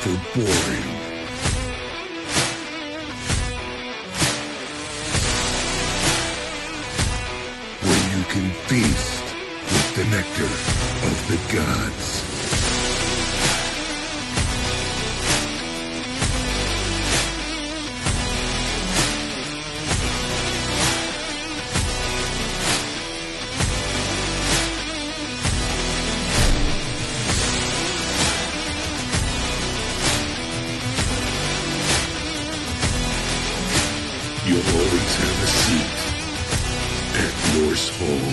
for boring. Where you can feast with the nectar of the gods. You'll always have a seat at Norse Hall.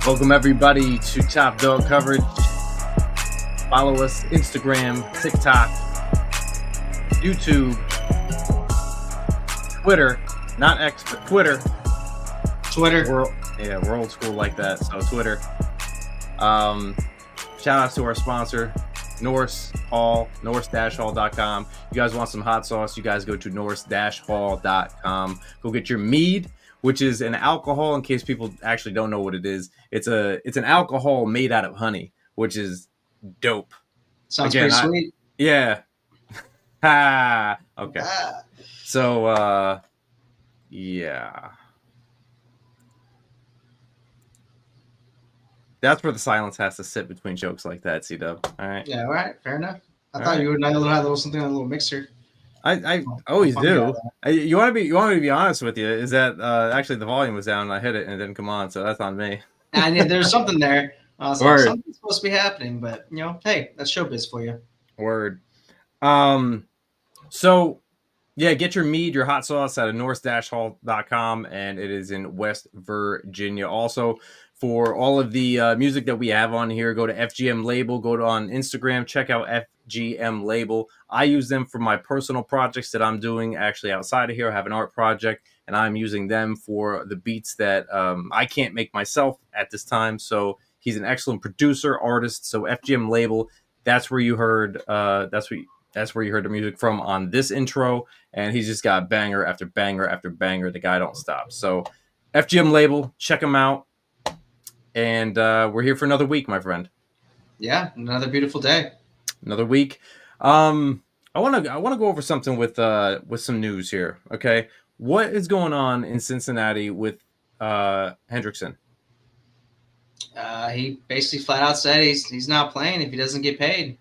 Welcome everybody to Top Dog Coverage. Follow us Instagram, TikTok, YouTube, Twitter, not X, but Twitter. We're old school like that, so Twitter. Shout out to our sponsor, Norse Hall, norse-hall.com. You guys want some hot sauce, you guys go to norse-hall.com. Go get your mead, which is an alcohol, in case people actually don't know what it is. It's an alcohol made out of honey, which is dope. Sounds pretty sweet. Yeah. Ha. Okay. So, yeah. That's where the silence has to sit between jokes like that, C-Dub. All right. Yeah, all right. Fair enough. I thought you would have a little something on a little mixer. I always do. You want me to be honest with you? Is that actually the volume was down and I hit it and it didn't come on, so that's on me. And there's something there. So something's supposed to be happening, but hey, that's showbiz for you. Word. So yeah, get your mead, your hot sauce at norse-hall.com, and it is in West Virginia. Also, for all of the music that we have on here, go to FGM Label. Go on Instagram, check out FGM Label. I use them for my personal projects that I'm doing actually outside of here. I have an art project, and I'm using them for the beats that I can't make myself at this time. So he's an excellent producer, artist. So FGM Label, that's where you heard that's where you heard the music from on this intro, and he's just got banger after banger after banger. The guy don't stop. So FGM Label, check him out. And we're here for another week, my friend. Yeah, another beautiful day. Another week. I want to go over something with some news here. Okay, what is going on in Cincinnati with Hendrickson? He basically flat out said he's not playing if he doesn't get paid.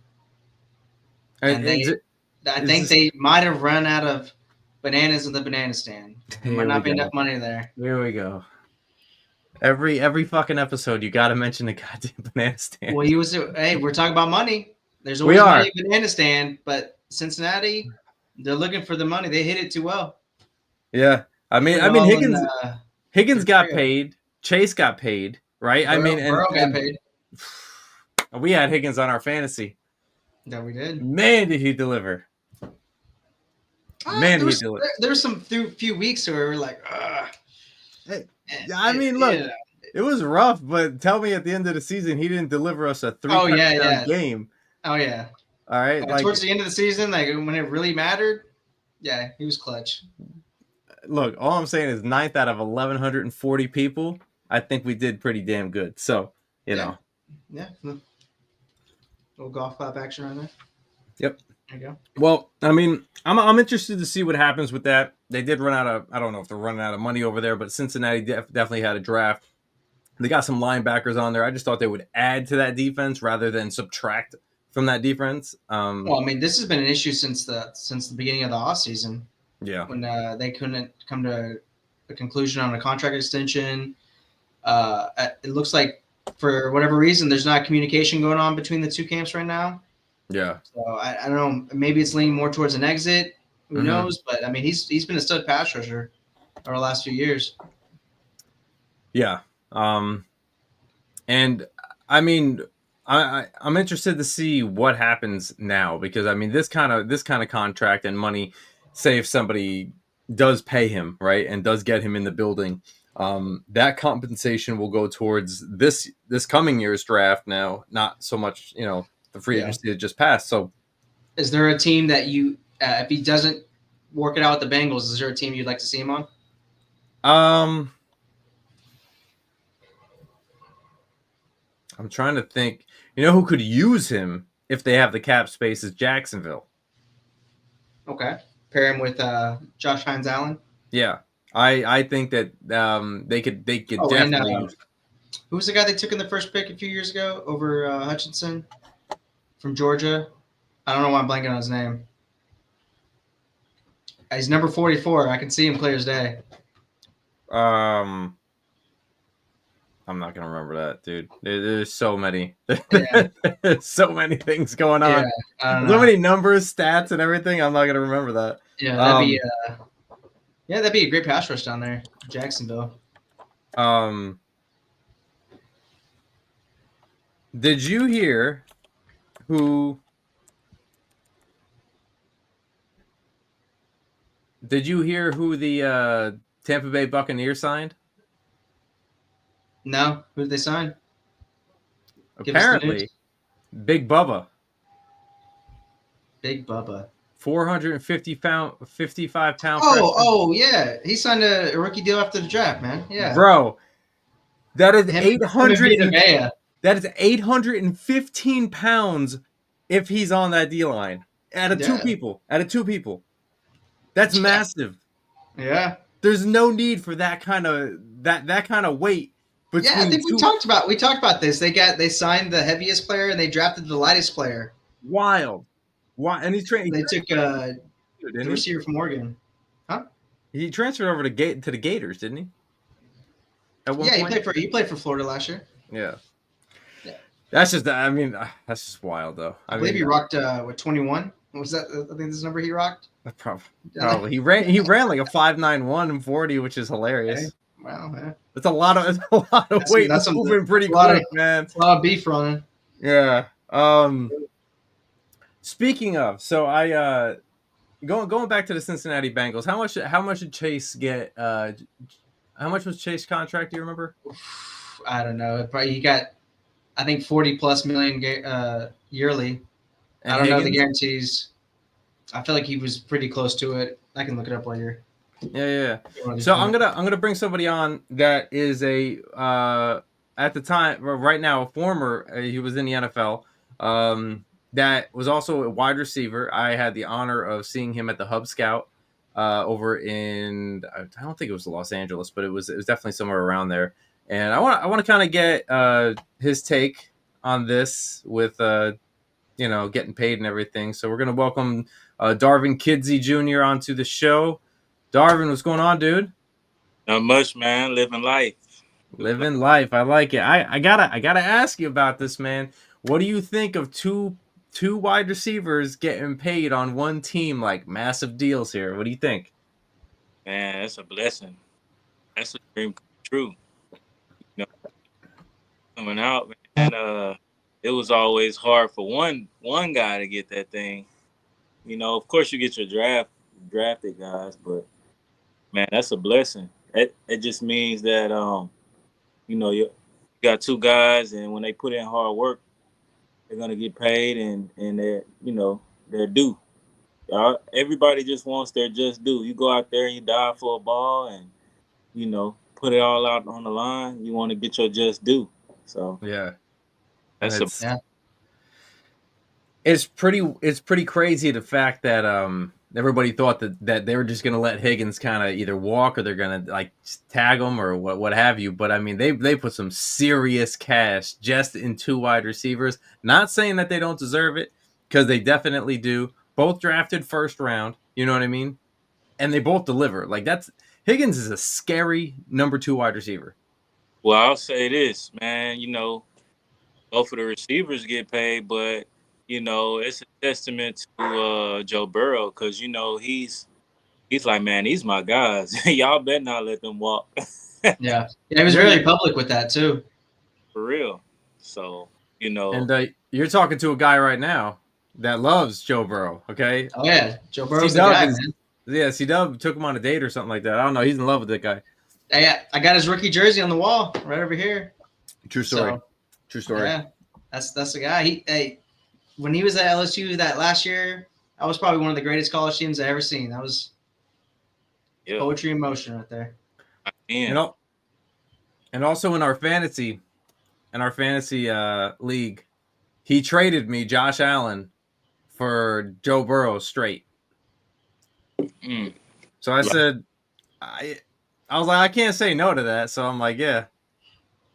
And I think they might have run out of bananas in the banana stand. There might not be enough money there. Here we go. Every fucking episode, you got to mention the goddamn banana stand. Well, we're talking about money. There's always money in banana stand, but Cincinnati, they're looking for the money. They hit it too well. Yeah, I mean, Higgins got paid. Chase got paid, right? Burrow got paid. We had Higgins on our fantasy. Yeah, we did. Man, did he deliver? There were some few weeks where we were like, look, it was rough, but tell me at the end of the season he didn't deliver us a 3-touchdown game. Oh yeah. All right. Towards the end of the season, like when it really mattered, yeah, he was clutch. Look, all I'm saying is 9th out of 1,140 people. I think we did pretty damn good. So you know. Yeah. Little golf clap action right there. Yep. There you go. Well, I mean, I'm interested to see what happens with that. They did run out of, I don't know if they're running out of money over there, but Cincinnati definitely had a draft. They got some linebackers on there. I just thought they would add to that defense rather than subtract from that defense. Well, I mean, this has been an issue since the beginning of the offseason. Yeah. When they couldn't come to a conclusion on a contract extension. It looks like for whatever reason, there's not communication going on between the two camps right now. Yeah. So I don't know. Maybe it's leaning more towards an exit. Who knows? But I mean, he's been a stud pass rusher over the last few years. Yeah. And I mean, I'm interested to see what happens now, because I mean this kind of contract and money, say if somebody does pay him, right, and does get him in the building, that compensation will go towards this coming year's draft now, not so much the free Yeah. agency that just passed. So Is there a team that you, if he doesn't work it out with the Bengals, is there a team you'd like to see him on? I'm trying to think. Who could use him if they have the cap space is Jacksonville. Okay. Pair him with Josh Hines Allen. Yeah. I think that they could definitely use. Who was the guy they took in the first pick a few years ago over Hutchinson from Georgia? I don't know why I'm blanking on his name. He's number 44. I can see him clear as day. I'm not gonna remember that, dude. There's so many. Yeah. So many things going on. Yeah, so many numbers, stats, and everything. I'm not gonna remember that. Yeah, that'd be a great pass rush down there, Jacksonville. Did you hear who? Did you hear who the Tampa Bay Buccaneers signed? No. Who did they sign? Apparently, Big Bubba. Big Bubba. 55 pound. Oh yeah, he signed a rookie deal after the draft, man. Yeah, bro, that is 800. That is 815 pounds if he's on that D line. Out of two people. That's massive. Yeah. There's no need for that kind of weight. Yeah, I think we talked about this. They signed the heaviest player and they drafted the lightest player. Wild. And he's trained. They took the receiver from Oregon. Huh? He transferred over to the Gators, didn't he? At one point? He played for Florida last year. Yeah. That's just wild, though. I believe he rocked 21. What was that? I think this number he rocked. Probably. He ran like a 5.91 and 40, which is hilarious. Okay. Wow, man. It's a lot of weight. That's moving pretty quick, man. It's a lot of beef running. Yeah. Speaking of, so I going back to the Cincinnati Bengals. How much did Chase get? How much was Chase contract? Do you remember? I don't know. He got, I think, 40+ million yearly. And I don't know the guarantees. I feel like he was pretty close to it. I can look it up later. Yeah. So I'm gonna bring somebody on that is at the time, right now, a former. He was in the NFL. That was also a wide receiver. I had the honor of seeing him at the Hub Scout over in, I don't think it was Los Angeles, but it was definitely somewhere around there. And I want to kind of get his take on this with getting paid and everything. So we're gonna welcome Darvin Kidsy Jr. onto the show. Darvin, what's going on, dude? Not much, man. Living life. Living life. I like it. I gotta ask you about this, man. What do you think of two wide receivers getting paid on one team, like massive deals here? What do you think? Man, that's a blessing. That's a dream come true. Coming out, man, it was always hard for one guy to get that thing. Of course you get your drafted guys, but man, that's a blessing. It just means that you got two guys, and when they put in hard work, they're gonna get paid, and they're due. Everybody just wants their just due. You go out there and you dive for a ball, and put it all out on the line. You want to get your just due. So yeah, it's pretty crazy, the fact that everybody thought that they were just gonna let Higgins kind of either walk or they're gonna like tag him or what have you. But I mean, they put some serious cash just in two wide receivers. Not saying that they don't deserve it, because they definitely do. Both drafted first round, you know what I mean? And they both deliver. Like, Higgins is a scary number 2 wide receiver. Well, I'll say this, man. Both of the receivers get paid, but it's a testament to Joe Burrow, because he's like, man, these my guys. Y'all better not let them walk. Yeah, he was really public with that too. for real. So, you know, And you're talking to a guy right now that loves Joe Burrow. Okay, Oh yeah, Joe Burrow's the C-Dub guy, is man. yeah. C-Dub took him on a date or something like that. I don't know. He's in love with that guy. Hey, I got his rookie jersey on the wall right over here. True story. So True story. yeah, that's the guy. When he was at LSU that last year, that was probably one of the greatest college teams I ever seen. That was poetry in motion right there. You know, and also in our fantasy league, he traded me Josh Allen for Joe Burrow straight. So I said, I was like, I can't say no to that. So I'm like, yeah.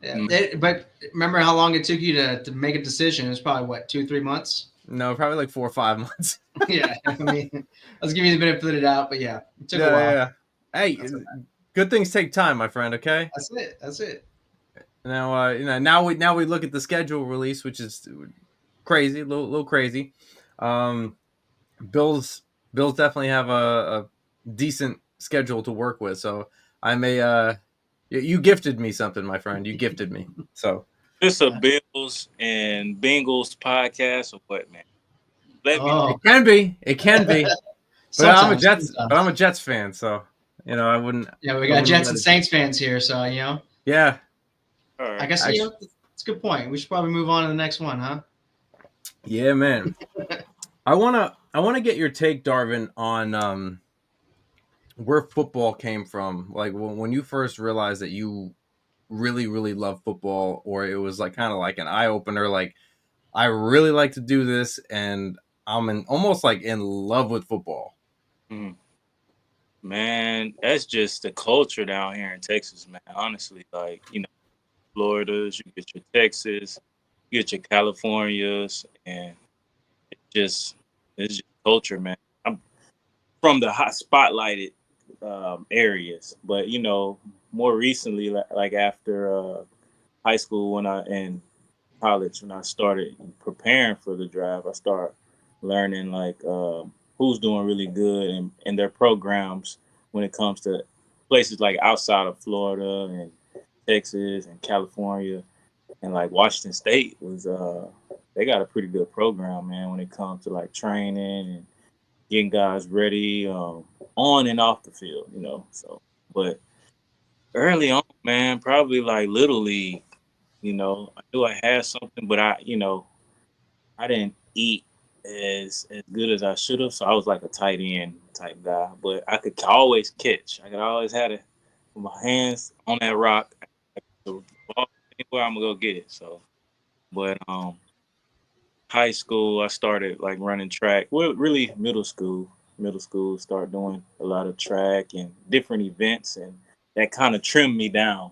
But remember how long it took you to make a decision? It was probably what, 2-3 months? No, probably like 4 or 5 months. Yeah, I mean, I was giving you the benefit of the doubt, but yeah, it took a while. Yeah. Hey, good things take time, my friend. Okay. That's it. Now, now we look at the schedule release, which is crazy, a little crazy. Bills definitely have a decent schedule to work with, so I may you gifted me something, my friend. You gifted me. So it's a Bills and Bengals podcast or what, man? It can be. But I'm a Jets fan, so I wouldn't. Yeah, we got Jets and Saints fans here, so Yeah. I guess it's a good point. We should probably move on to the next one, huh? Yeah, man. I wanna get your take, Darvin, on where football came from. Like when you first realized that you really, really love football, or it was like kind of like an eye opener. Like I really like to do this, and I'm almost like in love with football. Man, that's just the culture down here in Texas, man. Honestly, like Florida's, you get your Texas, you get your Californias, and it's just culture, man. I'm from the hot spotlighted areas, but more recently, like after high school and college, when I started preparing for the draft, I started learning like who's doing really good in their programs when it comes to places like outside of Florida and Texas and California, and like Washington State was they got a pretty good program, man, when it comes to like training and getting guys ready on and off the field, So, but early on, man, probably like little league, I knew I had something, but I didn't eat as good as I should have, so I was like a tight end type guy. But I could always catch. I could always have it with my hands on that rock. The ball anywhere, I'm gonna go get it. So, but high school I started like running track. Well, really middle school. Middle school start doing a lot of track and different events, and that kind of trimmed me down.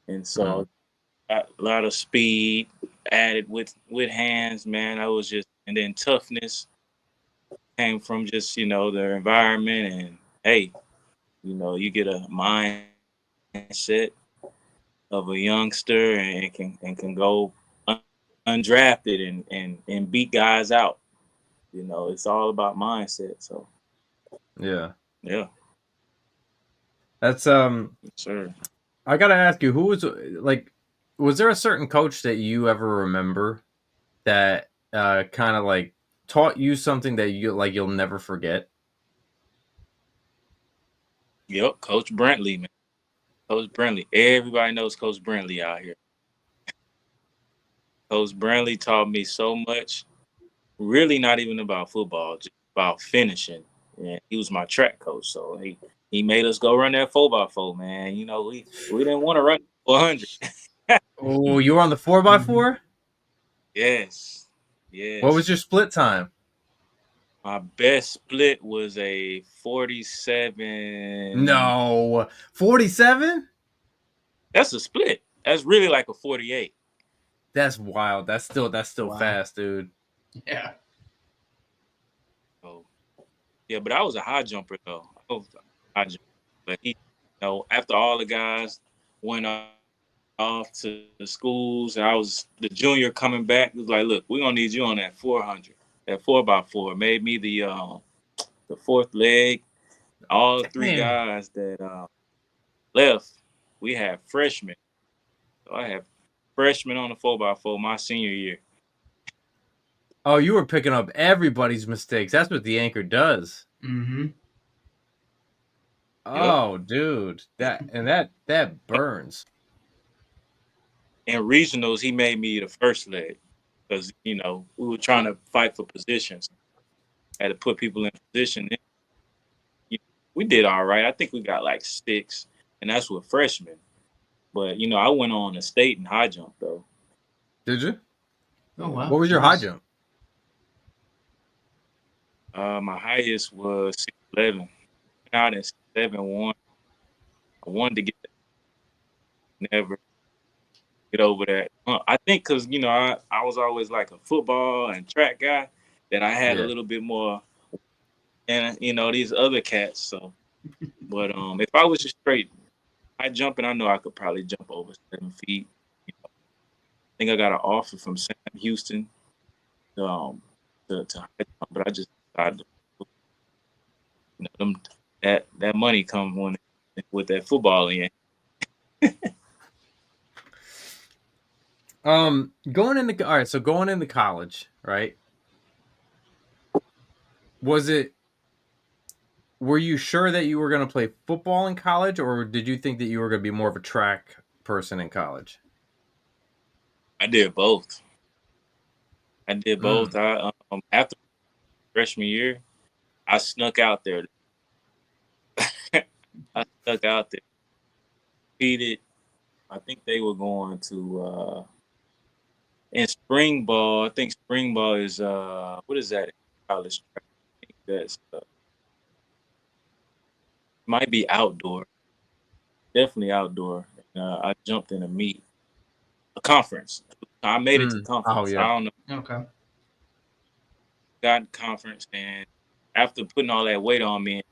And so a lot of speed added with hands, man. I was just, and then toughness came from just their environment, and hey, you get a mindset of a youngster and can go undrafted and beat guys out. It's all about mindset. So yeah, that's sure. I gotta ask you, who was like, was there a certain coach that you ever remember that kind of like taught you something that you'll never forget? Yep, Coach Brentley, man. Coach Brentley. Everybody knows Coach Brentley out here. Coach Brentley taught me so much. Really, not even about football, just about finishing. And he was my track coach, so he made us go run that 4x4, man. We didn't want to run 400. Oh, you were on the 4x4? Yes. What was your split time? My best split was a 47. No, 47? That's a split. That's really like a 48. That's wild. That's still wow. Fast, dude. Yeah. Oh, yeah, but I was a high jumper though. I was a high jumper. But after all the guys went off to the schools, and I was the junior coming back, it was like, look, we're gonna need you on that 400, that 4x4. Made me the fourth leg. All three guys that left, we had freshmen. So I have freshman on the 4x4 my senior year. Oh, you were picking up everybody's mistakes. That's what the anchor does. Mm-hmm. Oh, dude, that burns. In regionals, he made me the first leg because we were trying to fight for positions. Had to put people in position. We did all right. I think we got like 6, and that's with freshmen. But I went on to state in high jump though. Did you? Oh wow. What was your high jump? My highest was 6'11". Out at 7'1". I wanted to get that. Never get over that. I think because I was always like a football and track guy that I had a little bit more than these other cats. So, but if I was just straight high jumping, I know I could probably jump over 7 feet. I think I got an offer from Sam Houston to high jump, but I just decided that money comes when with that football in. Going into college, right? Were you sure that you were going to play football in college, or did you think that you were going to be more of a track person in college? I did both. I after freshman year, I snuck out there. Competed. I think they were going to in spring ball. I think spring ball is what is that in college track? I think that's might be outdoor. Definitely outdoor. I jumped in a conference. I made it to conference. Oh yeah. I don't know. Okay. Got in conference, and after putting all that weight on me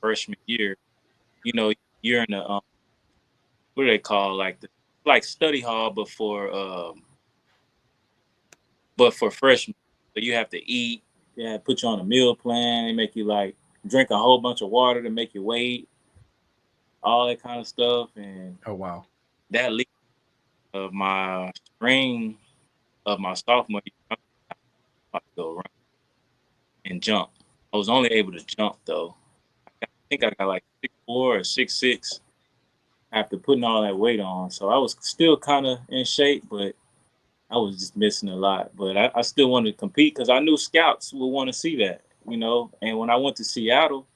freshman year, you're in the what do they call like study hall, but for freshmen. So you have to eat. Yeah, put you on a meal plan. They make you like drink a whole bunch of water to make you wait, all that kind of stuff. And oh wow, that lead of my spring of my sophomore year, I go run and jump. I was only able to jump though. I think I got like 6'4" or 6'6" after putting all that weight on. So I was still kind of in shape, but I was just missing a lot. But I still wanted to compete because I knew scouts would want to see that, And when I went to Seattle,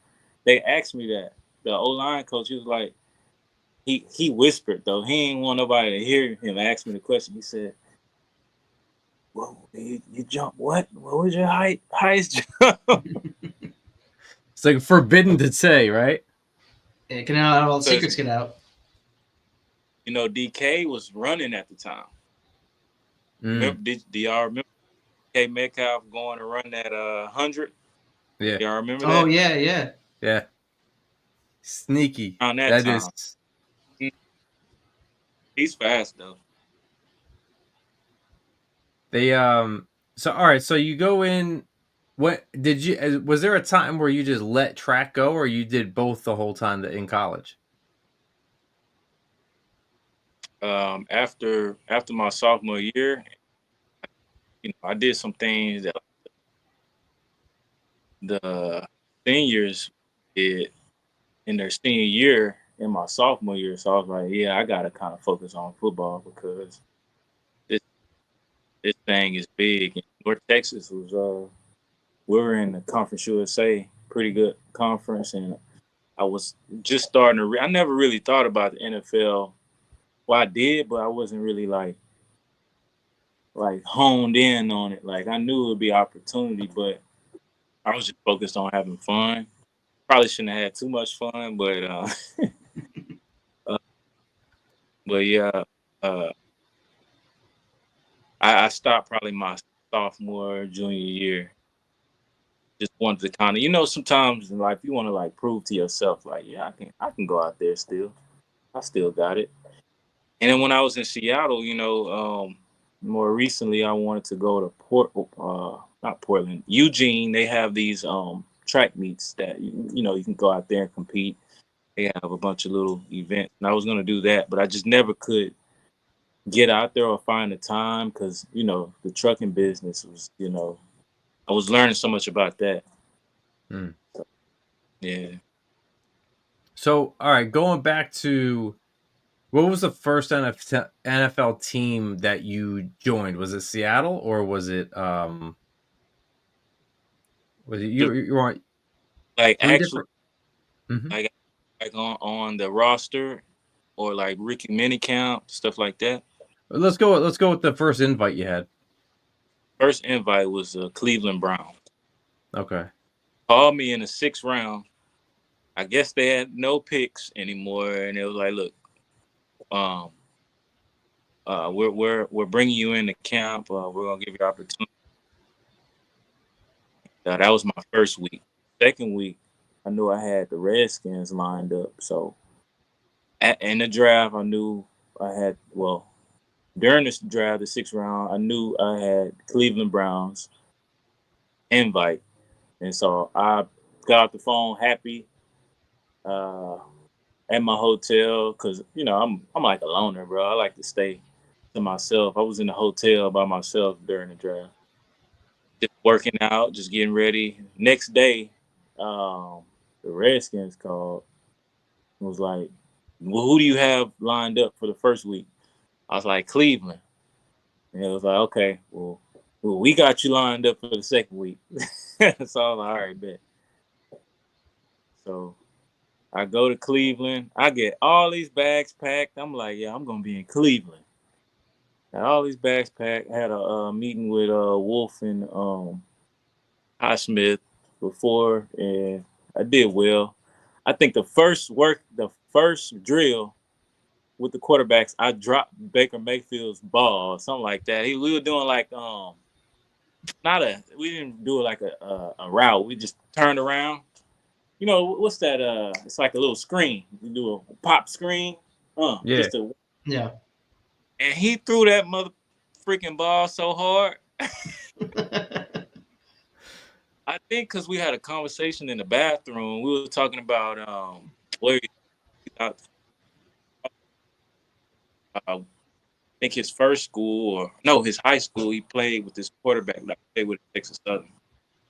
they asked me that. The O-line coach, he was like, he whispered though. He didn't want nobody to hear him ask me the question. He said, "Well, you jump what? What was your highest jump?" It's like forbidden to say, right? Yeah, can all the secrets get out? DK was running at the time. Remember, do y'all remember DK Metcalf going to run that 100? Yeah. Y'all remember that? Oh yeah. Yeah. Sneaky. On that time. He's fast though. They so all right, so you go in. What did you? Was there a time where you just let track go, or you did both the whole time in college? After my sophomore year, I did some things that the seniors did in their senior year in my sophomore year. So I was like, yeah, I gotta kind of focus on football because this thing is big. And North Texas was we were in the Conference USA, pretty good conference, and I was just starting to. I never really thought about the NFL. Well, I did, but I wasn't really like honed in on it. Like I knew it would be opportunity, but I was just focused on having fun. Probably shouldn't have had too much fun, but but yeah, I stopped probably my sophomore, junior year. Just wanted to kind of, sometimes in life you want to like prove to yourself, like, yeah, I can go out there still. I still got it. And then when I was in Seattle, more recently I wanted to go to not Portland, Eugene. They have these track meets that you can go out there and compete. They have a bunch of little events, and I was gonna do that, but I just never could get out there or find the time because the trucking business was I was learning so much about that. Mm. Yeah. So, all right, going back to what was the first NFL team that you joined? Was it Seattle or was it you were Like doing actually, different? Mm-hmm. like on the roster or like Ricky Minicamp, stuff like that. Let's go with the first invite you had. First invite was Cleveland Brown. Okay. Called me in the 6th round. I guess they had no picks anymore, and it was like, look, we're bringing you into camp. We're gonna give you opportunity. That was my first week. Second week, I knew I had the Redskins lined up. So in the draft, I knew I had during this draft, the 6th round, I knew I had Cleveland Browns invite, and so I got off the phone happy at my hotel because I'm like a loner, bro. I like to stay to myself. I was in the hotel by myself during the draft, just working out, just getting ready. Next day, the Redskins called and was like, "Well, who do you have lined up for the first week?" I was like, "Cleveland," and it was like, "Okay, well, we got you lined up for the second week." So I was like, "All right, bet." So I go to Cleveland. I get all these bags packed. I'm like, "Yeah, I'm gonna be in Cleveland." Got all these bags packed. Had a meeting with Wolf and Highsmith before, and I did well. I think the first drill with the quarterbacks, I dropped Baker Mayfield's ball, or something like that. We were doing like we didn't do it like a route. We just turned around. What's that? It's like a little screen. You do a pop screen. Yeah. Just a. Yeah. And he threw that mother freaking ball so hard. I think because we had a conversation in the bathroom, we were talking about where he got, I think his first school or no, his high school. He played with this quarterback that played with Texas Southern.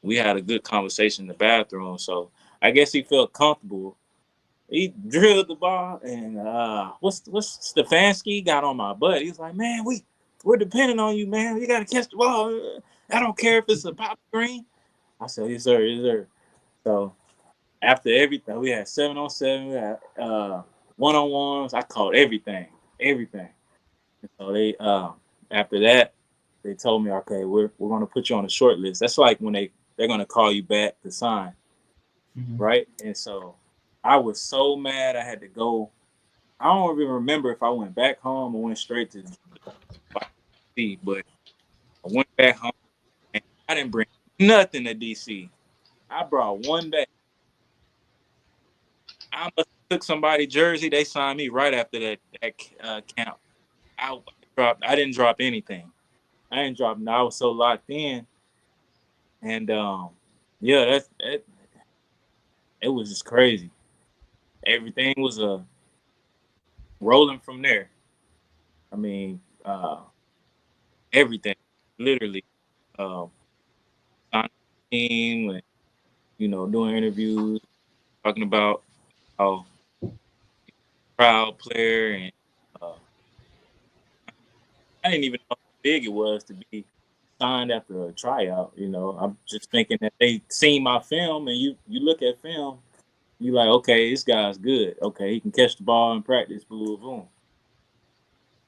We had a good conversation in the bathroom, so I guess he felt comfortable. He drilled the ball, and what's Stefanski got on my butt. He was like, "Man, we're depending on you, man. You got to catch the ball. I don't care if it's a pop screen." I said, "Yes, sir, yes, sir." So after everything, we had 7-on-7, we had 1-on-1s. I called everything. And so they after that, they told me, "Okay, we're gonna put you on a short list." That's like when they're gonna call you back to sign, right? And so I was so mad I had to go. I don't even remember if I went back home or went straight to DC, but I went back home and I didn't bring nothing to DC. I brought one bag. I must have took somebody's jersey. They signed me right after that camp. I didn't drop anything. I was so locked in, and yeah, it was just crazy. Everything was rolling from there. I mean, everything, literally, signing the team, and doing interviews, talking about how proud player, and uh, I didn't even know how big it was to be signed after a tryout. I'm just thinking that they seen my film, and you look at film, you like, okay, this guy's good. Okay, he can catch the ball in practice. Boom, boom.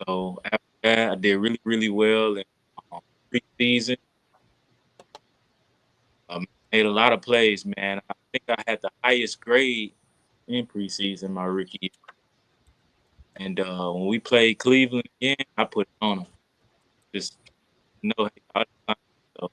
So after that, I did really, really well in preseason. Made a lot of plays, man. I think I had the highest grade in preseason my rookie year. And when we played Cleveland again, I put it on them. Just hey, so,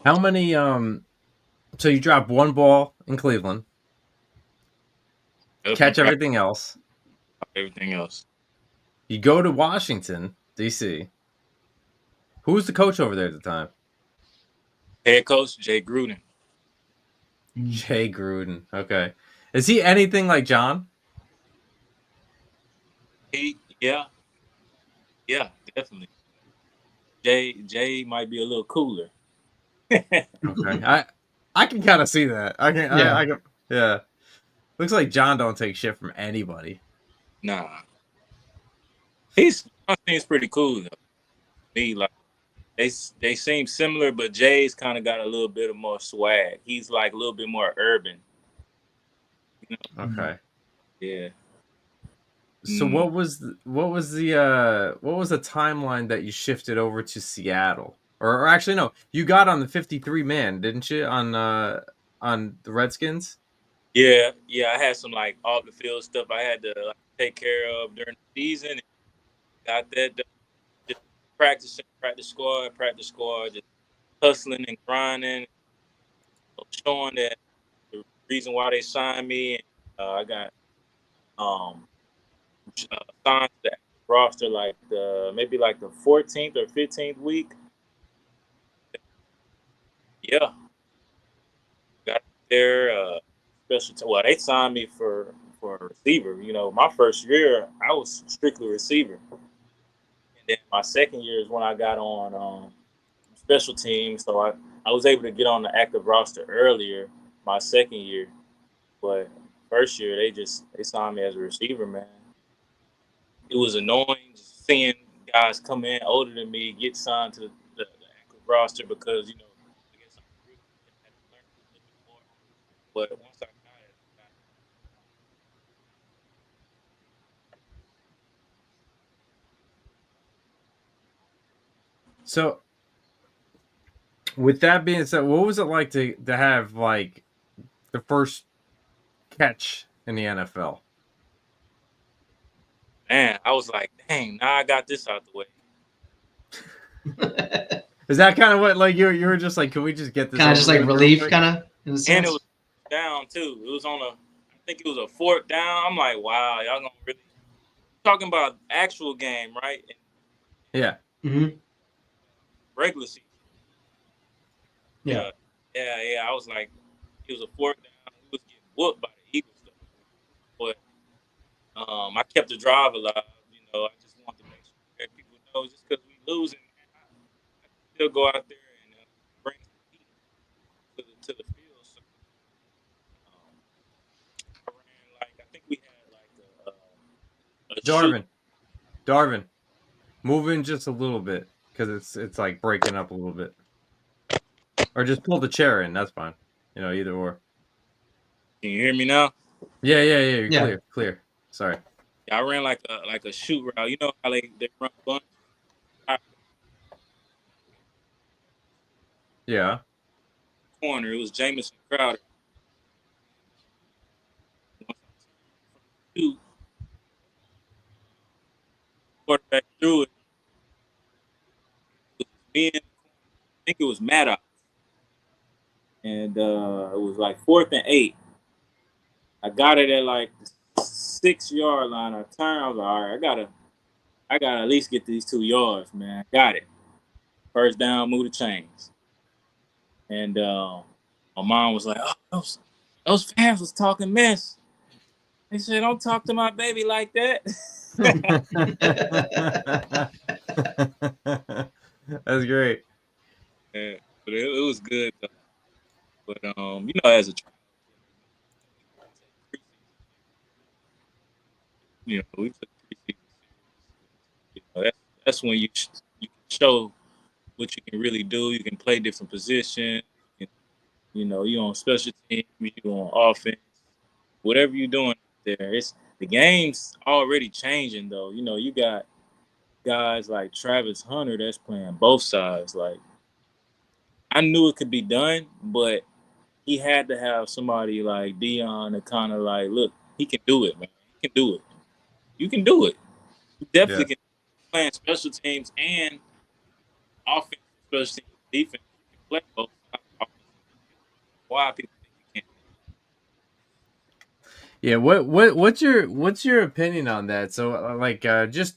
How many so you drop one ball in Cleveland, catch everything else. everything else. You go to Washington DC. Who was the coach over there at the time? Head coach Jay Gruden. Jay Gruden. Okay. Is he anything like John? Yeah, definitely. Jay might be a little cooler. Okay. I can kind of see that. I can. I can. Yeah. Looks like John don't take shit from anybody. Nah, John seems pretty cool though. Me like they seem similar, but Jay's kind of got a little bit of more swag. He's like a little bit more urban. You know? Okay. Yeah. So what was the timeline that you shifted over to Seattle? Or actually no, you got on the 53 man, didn't you? On the Redskins? Yeah, I had some like off the field stuff I had to like, take care of during the season. And got that done. Just practice squad, just hustling and grinding, showing that the reason why they signed me. And I got signed to the roster like maybe like the 14th or 15th week. Yeah, got there. Well, they signed me for a receiver. You know, my first year I was strictly receiver, and then my second year is when I got on special teams. So I was able to get on the active roster earlier my second year, but first year they signed me as a receiver. Man, it was annoying just seeing guys come in older than me get signed to the active roster because I guess I'm a rookie and had to learn a little bit more. But once I got it, So with that being said, what was it like to have like the first catch in the NFL? man, I was like, dang, now I got this out the way. Is that kind of what like you were just like, can we just get this kind of just like relief, kind of in a sense? And it was down too. It was I think it was a fourth down. I'm like, wow, y'all gonna really talking about actual game, right? And yeah. Mm-hmm. Regular season. Yeah. Yeah. I was like, it was a fourth down. We was getting whooped by the Eagles, but I kept the drive alive. I just wanted to make sure that people know just because we losing, man, I can still go out there and bring some heat to the field. So I ran like I think we had like a shoot. Darvin, move in just a little bit because it's like breaking up a little bit, or just pull the chair in. That's fine. Either or. Can you hear me now? Yeah. You're Yeah. clear. Sorry. Yeah, I ran like a shoot route. You know how they run bunch. Yeah. Corner. It was Jamison Crowder. Once I turned from the shoot, quarterback threw it. It was me in the corner. I think it was Maddox. And it was like 4th and 8. I got it at like the 6-yard line. I turned. I was like, all right, I gotta at least get these 2 yards, man. Got it. First down, move the chains. And my mom was like, oh, those fans was talking mess. They said, don't talk to my baby like that. That's great. Yeah, but it was good though. But as a child, we took preseason serious. That's when you can show what you can really do. You can play different positions. You on special teams, you on offense, whatever you're doing out there. It's the game's already changing though. You got guys like Travis Hunter that's playing both sides. Like I knew it could be done, but he had to have somebody like Dion to kind of like, look, he can do it, man. He can do it. You can do it. You definitely can play special teams and offense, special teams, defense. You can play both sides. Why people think you can't? Yeah, what's your opinion on that? So just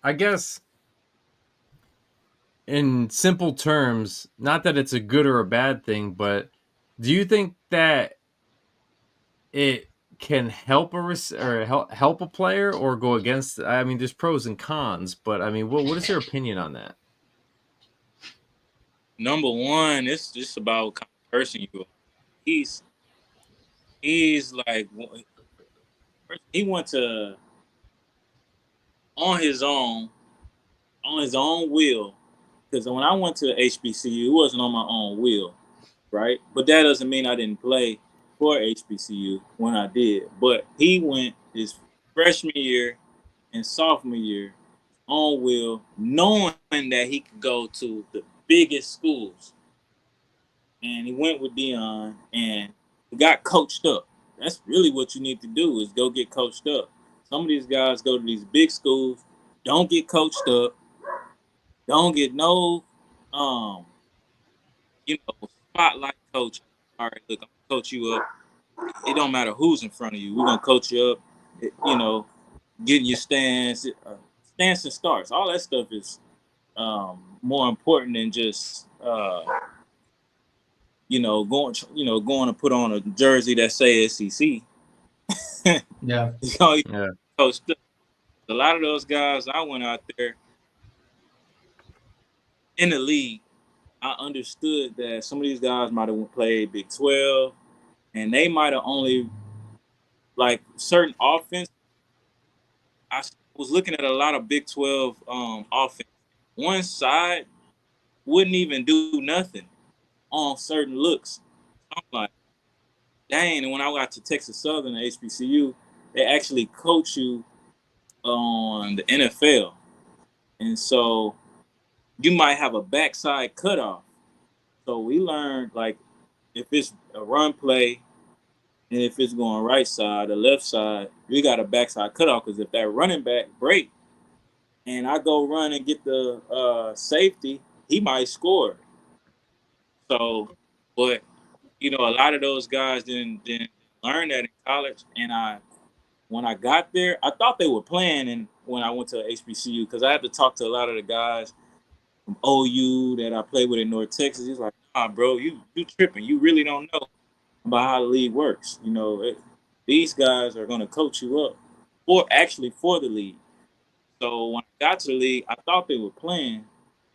I guess in simple terms, not that it's a good or a bad thing, but do you think that it can help or help a player or go against? I mean, there's pros and cons, but I mean, what is your opinion on that? Number one, it's just about what kind of person you are. He's like he went to on his own will. Because when I went to HBCU, it wasn't on my own will, right? But that doesn't mean I didn't play for HBCU when I did. But he went his freshman year and sophomore year on will, knowing that he could go to the biggest schools. And he went with Dion and he got coached up. That's really what you need to do is go get coached up. Some of these guys go to these big schools, don't get coached up, don't get no spotlight coach. All right, look, I'm gonna coach you up. It don't matter who's in front of you. We're gonna coach you up. Getting your stance, stance and starts. All that stuff is more important than just going to put on a jersey that say SEC. Yeah. Yeah. Coach, a lot of those guys I went out there in the league. I understood that some of these guys might have played Big 12, and they might have only like certain offense. I was looking at a lot of Big 12 offense. One side wouldn't even do nothing on certain looks. I'm like, dang. And when I got to Texas Southern at HBCU, they actually coach you on the NFL. And so you might have a backside cutoff. So we learned, like, if it's a run play and if it's going right side or left side, we got a backside cutoff because if that running back break and I go run and get the safety, he might score. So, but a lot of those guys didn't learn that in college. And when I got there, I thought they were playing. And when I went to HBCU, because I had to talk to a lot of the guys from OU that I played with in North Texas. He's like, "Nah, bro, you tripping. You really don't know about how the league works. These guys are going to coach you up, for the league." So when I got to the league, I thought they were playing,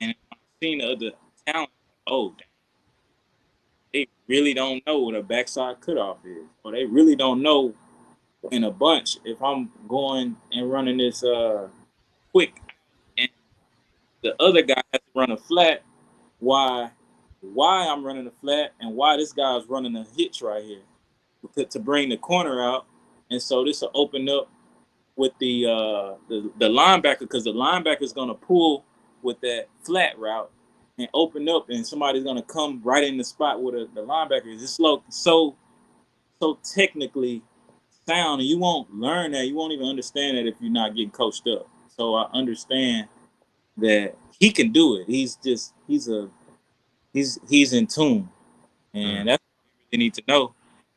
and when I seen the other talent, oh, they really don't know what a backside cutoff is, or they really don't know in a bunch if I'm going and running this quick, and the other guy has to run a flat. Why I'm running a flat, and why this guy's running a hitch right here to bring the corner out, and so this will open up with the linebacker because the linebacker is going to pull with that flat route and open up, and somebody's going to come right in the spot where the linebacker is. It's so technically sound, and you won't learn that. You won't even understand that if you're not getting coached up. So I understand that he can do it. He's in tune, and that's what you really need to know.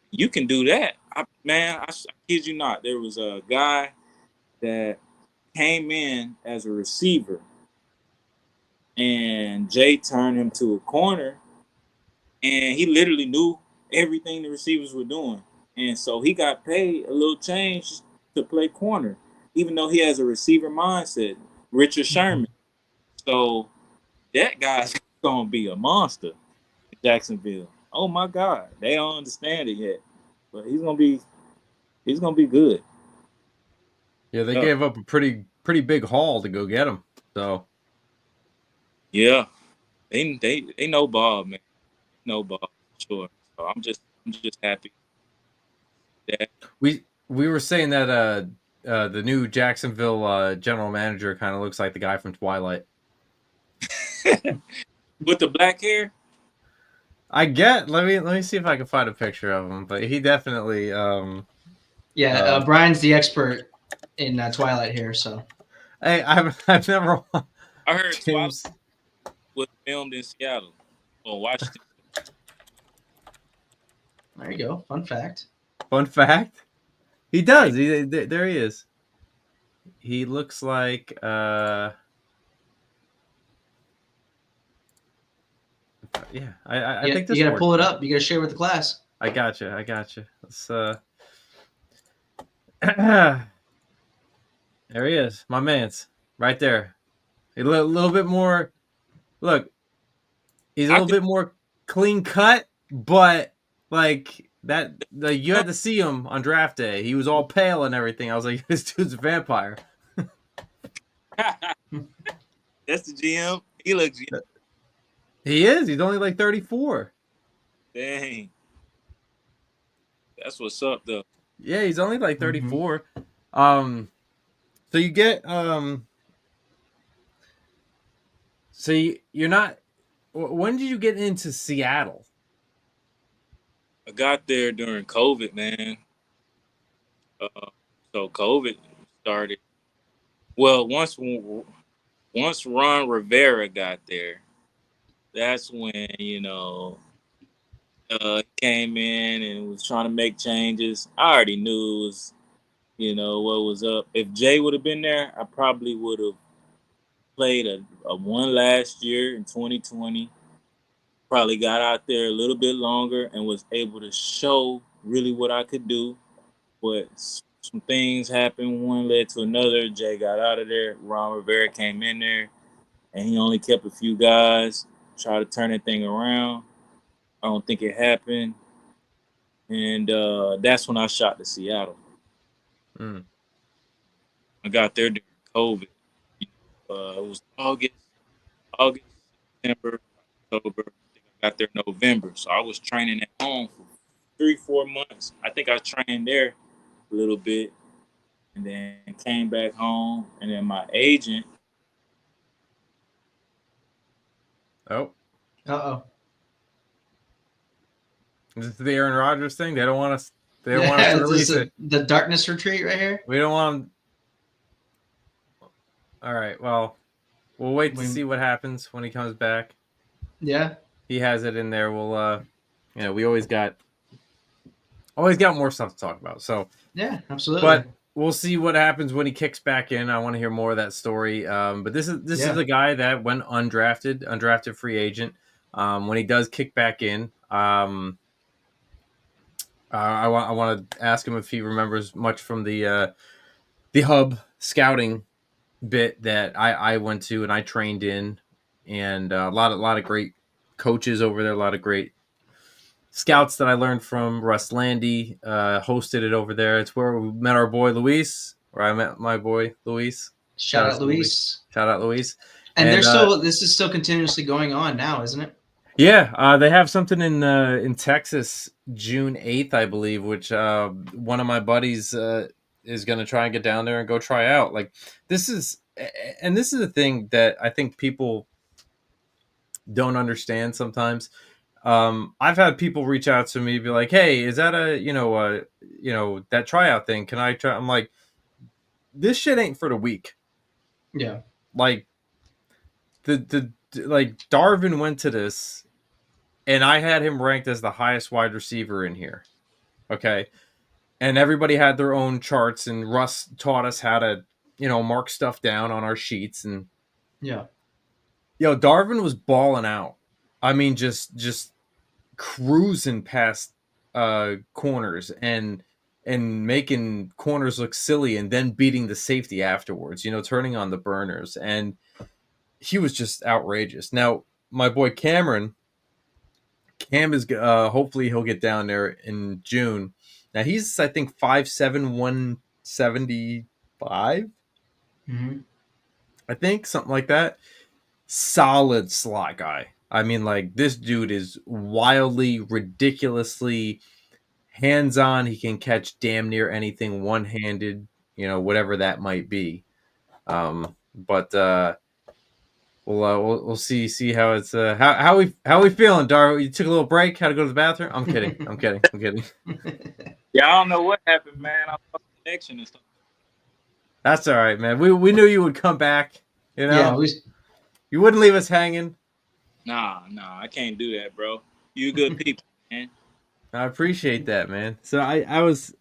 You can do that, I kid you not. There was a guy that came in as a receiver, and Jay turned him to a corner, and he literally knew everything the receivers were doing, and so he got paid a little change to play corner, even though he has a receiver mindset. Richard Sherman. So that guy's gonna be a monster in Jacksonville. Oh my God, they don't understand it yet, but he's gonna be good. Yeah, they gave up a pretty big haul to go get him. So yeah, they know ball, man. They know ball for sure. So I'm just happy that we were saying that the new Jacksonville general manager kind of looks like the guy from Twilight. with the black hair. Let me see if I can find a picture of him, but he definitely Brian's the expert in Twilight here, so hey, I've never I heard Twilight James was filmed in Seattle or Washington. there you go. Fun fact. Fun fact. He does. There he is. He looks like yeah, I think this you gotta works pull it out. up. You gotta share with the class. I got you. Let's there he is, my man's right there. A little bit more. Look, he's a I little could bit more clean cut, but like that, like you had to see him on draft day. He was all pale and everything. I was like, this dude's a vampire. that's the GM. He looks He is. He's only like 34. dang. That's what's up though. Yeah, he's only like Mm-hmm. 34. So you get so you're not. When did you get into Seattle? I got there during COVID, man. So COVID started. Well, once Ron Rivera got there, that's when came in and was trying to make changes. I already knew it was what was up. If Jay would have been there, I probably would have played a one last year in 2020. Probably got out there a little bit longer and was able to show really what I could do. But some things happened. One led to another. Jay got out of there. Ron Rivera came in there, and he only kept a few guys. Tried to turn that thing around. I don't think it happened. And that's when I shot to Seattle. Mm. I got there during COVID. It was August, September, October. I think I got there in November. So I was training at home for 3-4 months. I think I trained there a little bit and then came back home. And then my agent. Oh, Uh-oh. is this the Aaron Rodgers thing? They don't want us. They don't want us to release it. The darkness retreat right here. We don't want them. All right. Well, we'll wait to see what happens when he comes back. Yeah. He has it in there. We'll we always got more stuff to talk about. So yeah, absolutely. But we'll see what happens when he kicks back in. I want to hear more of that story. But this is a guy that went undrafted free agent. When he does kick back in, I want to ask him if he remembers much from the hub scouting bit that I went to and I trained in, and a lot of great coaches over there, a lot of great scouts that I learned from. Russ Landy hosted it over there. It's where we met our boy Luis, where I met my boy Luis. Shout out Luis. Shout out Luis. And this is still continuously going on now, isn't it? Yeah, they have something in Texas, June 8th, I believe, which one of my buddies is going to try and get down there and go try out. Like this is the thing that I think people don't understand sometimes. I've had people reach out to me, be like, "Hey, is that that tryout thing? Can I try?" I'm like, "This shit ain't for the weak." Yeah. Like like Darvin went to this, and I had him ranked as the highest wide receiver in here. Okay, and everybody had their own charts, and Russ taught us how to mark stuff down on our sheets, and Darvin was balling out. I mean, just cruising past corners and making corners look silly, and then beating the safety afterwards, turning on the burners, and he was just outrageous. Now my boy Cam is hopefully he'll get down there in June. Now he's I think 5'7", 175. Mm-hmm. I think something like that. Solid slot guy. I mean, like, this dude is wildly, ridiculously hands-on. He can catch damn near anything one-handed, whatever that might be. But we'll see how it's how we feeling, Dar? You took a little break, had to go to the bathroom. I'm kidding. Yeah, I don't know what happened, man. I lost connection and stuff. That's all right, man. We knew you would come back. Yeah, you wouldn't leave us hanging. Nah, I can't do that, bro. You good people, man. I appreciate that, man. So I was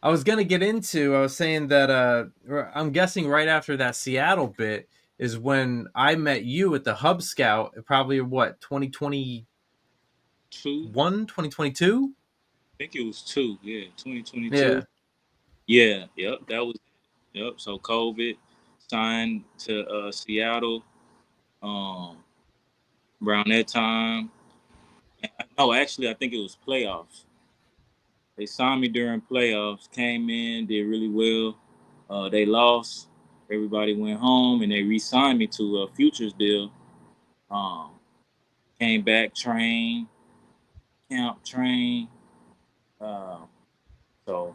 I was saying that I'm guessing right after that Seattle bit is when I met you at the Hub Scout, probably what, 2021, 2022? I think it was 2, yeah, 2022. Yeah. Yeah, yep, that was yep. So COVID signed to Seattle around that time. No, actually, I think it was playoffs. They signed me during playoffs. Came in, did really well. They lost. Everybody went home, and they re-signed me to a futures deal. Um, Came back, trained, camp, trained. Uh, so,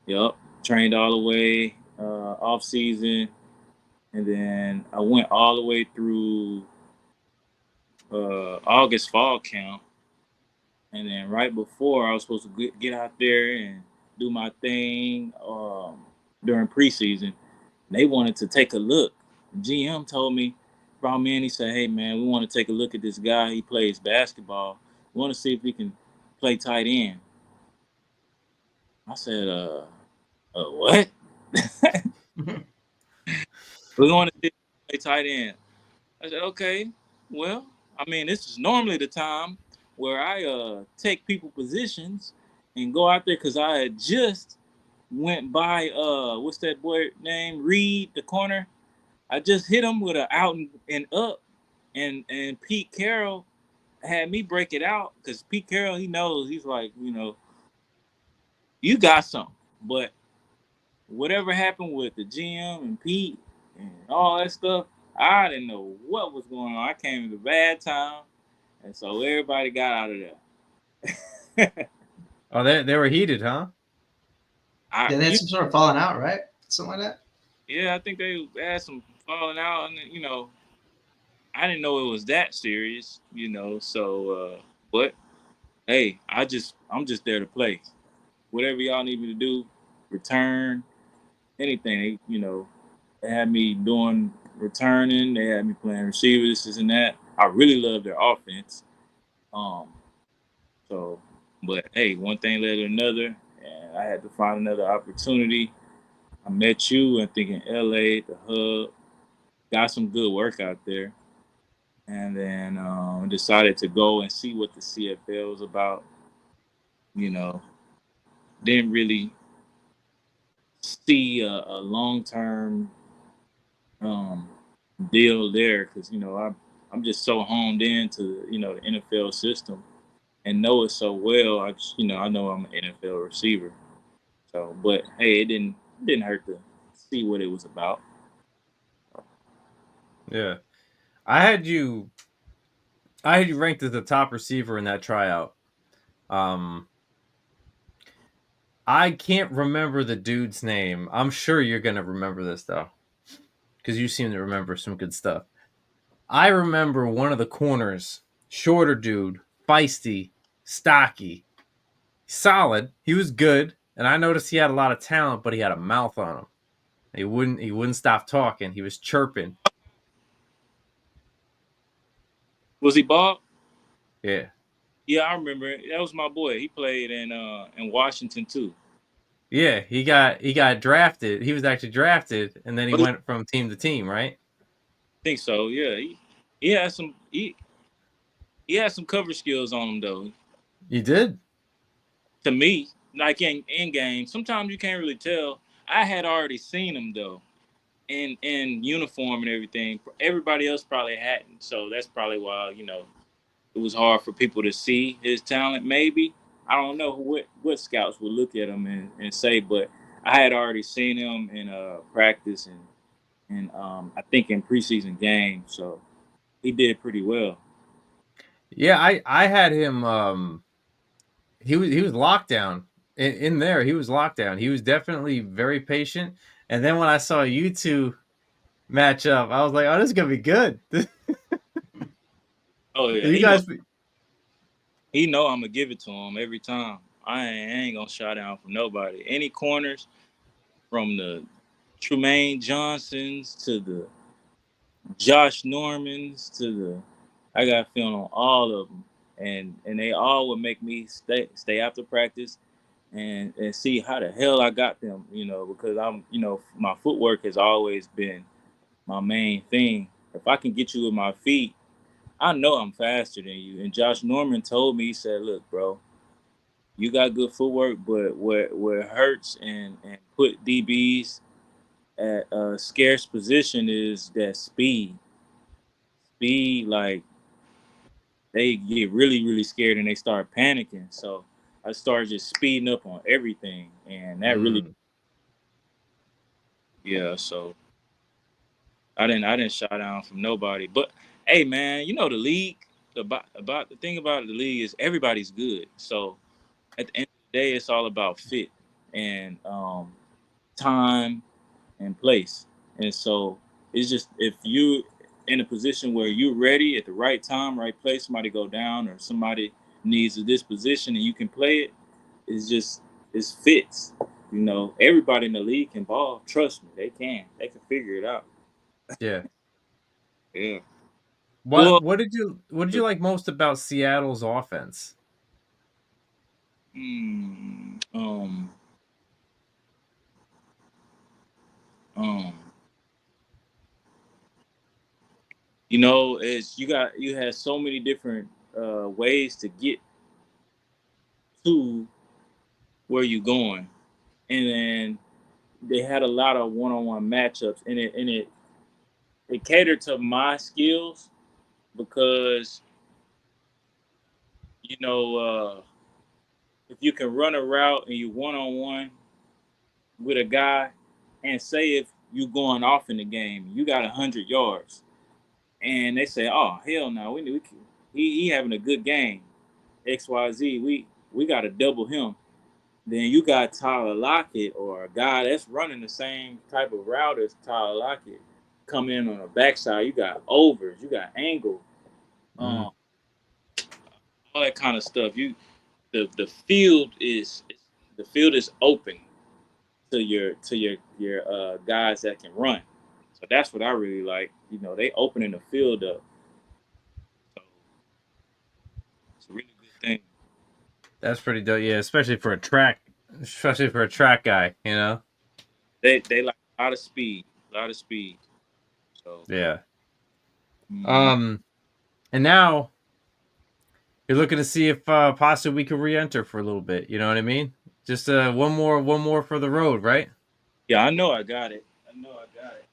yep, trained all the way off season, and then I went all the way through August fall camp, and then right before I was supposed to get out there and do my thing during preseason, they wanted to take a look. GM told me, brought me in. He said, "Hey man, we want to take a look at this guy. He plays basketball. We want to see if he can play tight end." I said, what?" We want to see if he play tight end. I said, "Okay, well, I mean, this is normally the time where I take people positions and go out there because I had just went by what's that boy name, Reed, the corner. I just hit him with an out and up, and Pete Carroll had me break it out because Pete Carroll, he knows, he's like, you got something, but whatever happened with the GM and Pete and all that stuff, I didn't know what was going on. I came at a bad time, and so everybody got out of there. Oh, they were heated, huh? Yeah, they had some sort of falling out, right? Something like that. Yeah, I think they had some falling out, and I didn't know it was that serious, So, but hey, I'm just there to play. Whatever y'all need me to do, return, anything. They had me doing returning. They had me playing receivers, this and that. I really love their offense. Um, so, but hey, one thing led to another, and I had to find another opportunity. I met you, I think in LA, the hub. Got some good work out there, and then decided to go and see what the CFL was about. You know, didn't really see a long term um, deal there because I'm just so honed into the NFL system and know it so well. I know I'm an NFL receiver. So, but hey, it didn't hurt to see what it was about. Yeah. I had you ranked as the top receiver in that tryout. Um I can't remember the dude's name. I'm sure you're gonna remember this though, because you seem to remember some good stuff. I remember one of the corners, shorter dude, feisty, stocky, solid. He was good, and I noticed he had a lot of talent, but he had a mouth on him. He wouldn't stop talking. He was chirping. Was he Bob? Yeah. Yeah, I remember. That was my boy. He played in Washington too. Yeah, he got drafted. He was actually drafted, and then he But went from team to team, right? I think so. Yeah, he had some he had some cover skills on him though. You did? To me, like in game, sometimes you can't really tell. I had already seen him though, in uniform and everything. Everybody else probably hadn't, so that's probably why it was hard for people to see his talent. Maybe I don't know what scouts would look at him and say, but I had already seen him in practice and I think in preseason games, so he did pretty well. Yeah, I had him. He was locked down in there. He was locked down. He was definitely very patient. And then when I saw you two match up, I was like, "Oh, this is gonna be good." Oh yeah, You guys, he know I'm gonna give it to him every time. I ain't gonna shut down from nobody. Any corners from the Trumaine Johnsons to the Josh Normans to the I got film on all of them, and they all would make me stay after practice and see how the hell I got them, because I'm, my footwork has always been my main thing. If I can get you with my feet, I know I'm faster than you. And Josh Norman told me, he said, look, bro, you got good footwork, but where it hurts and put DBs at a scarce position is that speed. Speed, like, they get really, really scared and they start panicking. So I started just speeding up on everything. And that really, yeah, so I didn't shy down from nobody. But hey, man, the league. About the thing about the league is everybody's good. So at the end of the day, it's all about fit and time and place. And so it's just if you in a position where you're ready at the right time, right place, somebody go down or somebody needs a disposition and you can play it. It's fits. Everybody in the league can ball. Trust me, they can. They can figure it out. Yeah. Yeah. What Well, what did you like most about Seattle's offense? hmm, um, um, it's you had so many different ways to get to where you're going, and then they had a lot of one-on-one matchups, and it catered to my skills because you know if you can run a route and you one-on-one with a guy, and say if you going off in the game, you got 100 yards, and they say, "Oh hell no, we can, he having a good game, XYZ, we got to double him." Then you got Tyler Lockett or a guy that's running the same type of route as Tyler Lockett come in on a backside. You got overs, you got angle, Mm. all that kind of stuff. The field is open to your guys that can run. So that's what I really like. They opening the field up. So it's a really good thing. That's pretty dope. Yeah, especially for a track guy. They like a lot of speed, a lot of speed. So Yeah. mhm. Um, and now you're looking to see if possibly we could re-enter for a little bit. You know what I mean? Just one more for the road, right? Yeah, I know I got it. I know I got it.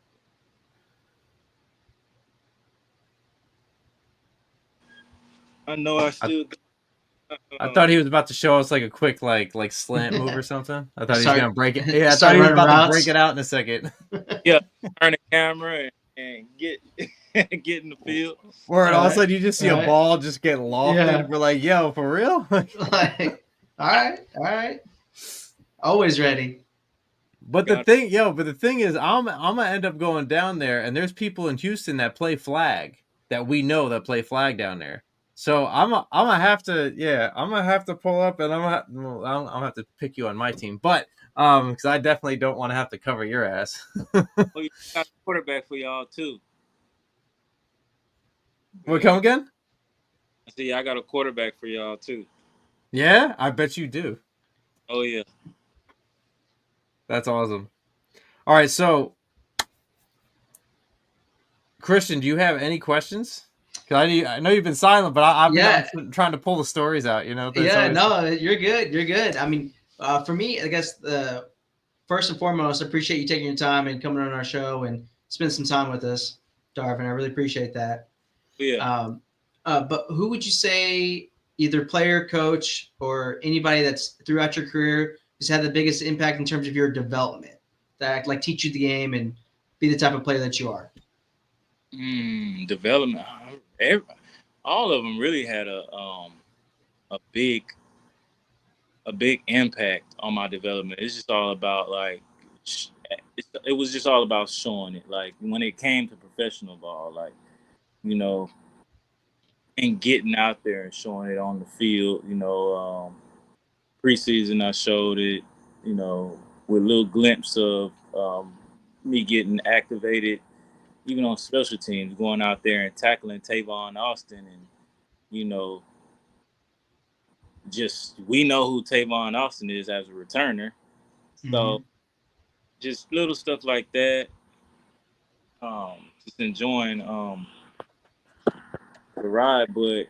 I know I I, still got I thought he was about to show us like a quick like slant move or something. I thought he was Start gonna break it. Yeah, I thought start he was running about to break routes. it out in a second. yeah, turn the camera and get get in the field. Or All all of a right, sudden you just all see a right, ball just get lofted. yeah. We're like, yo, for real? Like, all right. Always ready. But Got the thing is, I'm gonna end up going down there, and there's people in Houston that play flag that we know that play flag down there. So I'm gonna have to, yeah, I'm gonna have to pull up, and I'm gonna have to pick you on my team, but because I definitely don't want to have to cover your ass. oh, you got a quarterback for y'all too. What Yeah. come again? I see. I got a quarterback for y'all too. Yeah, I bet you do. Oh yeah. That's awesome. All right, so Christian, do you have any questions? Because I know you've been silent, but Yeah, I'm trying to pull the stories out. That's yeah. always No, you're good. You're good. I mean, for me, I guess the first and foremost, I appreciate you taking your time and coming on our show and spend some time with us, Darvin. I really appreciate that. Yeah. Um, but who would you say, either player, coach, or anybody that's throughout your career has had the biggest impact in terms of your development, that like teach you the game and be the type of player that you are? Development. All of them really had a big impact on my development. It's just all about like it was just all about showing it. Like when it came to professional ball, like you know, and getting out there and showing it on the field. Preseason I showed it. You know, with a little glimpse of me getting activated, even on special teams, going out there and tackling Tavon Austin, and you know, just we know who Tavon Austin is as a returner. So just little stuff like that. Just enjoying the ride. But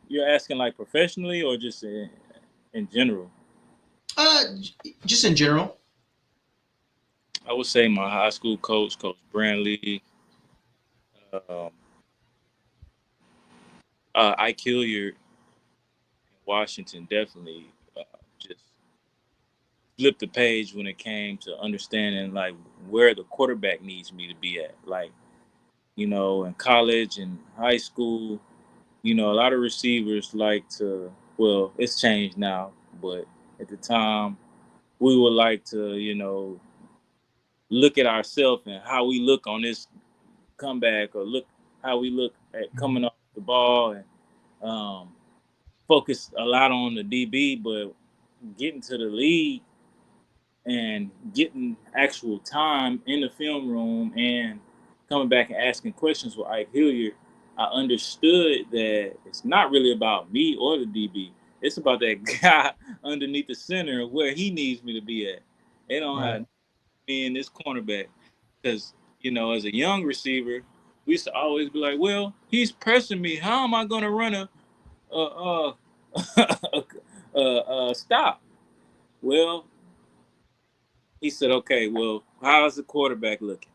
you're asking like professionally or just in general? Just in general. I would say my high school coach, Coach Brantley, um, Ike Hilliard in Washington definitely just flipped the page when it came to understanding like where the quarterback needs me to be at. Like, in college and high school, a lot of receivers like to, well, it's changed now, but at the time, we would like to, look at ourselves and how we look on this comeback or look how we look at coming off the ball and um, focus a lot on the DB, but getting to the league and getting actual time in the film room and coming back and asking questions with Ike Hilliard, I understood that it's not really about me or the DB. It's about that guy underneath the center where he needs me to be at. They don't have me in this cornerback. Because, as a young receiver, we used to always be like, well, he's pressing me. How am I going to run a, stop? Well, he said, okay, well, how's the quarterback looking?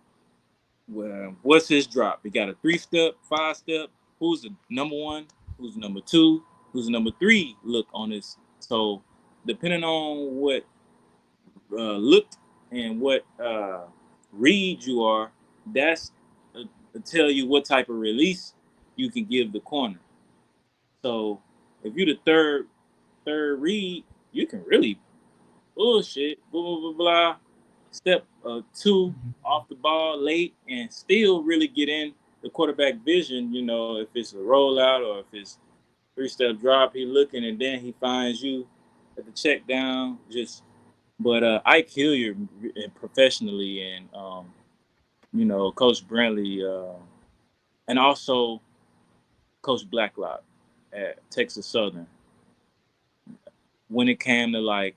Well, what's his drop? He got a 3-step, 5-step. Who's the number one? Who's the number two? Who's the number three look on this? So, depending on what looked and what read you are, that's to tell you what type of release you can give the corner. So, if you're the third read, you can really bullshit, blah, blah, blah, blah. Step 2 off the ball late and still really get in the quarterback vision, if it's a rollout or if it's 3-step drop, he looking and then he finds you at the check down. But Ike Hilliard professionally and, Coach Brantley and also Coach Blacklock at Texas Southern. When it came to like,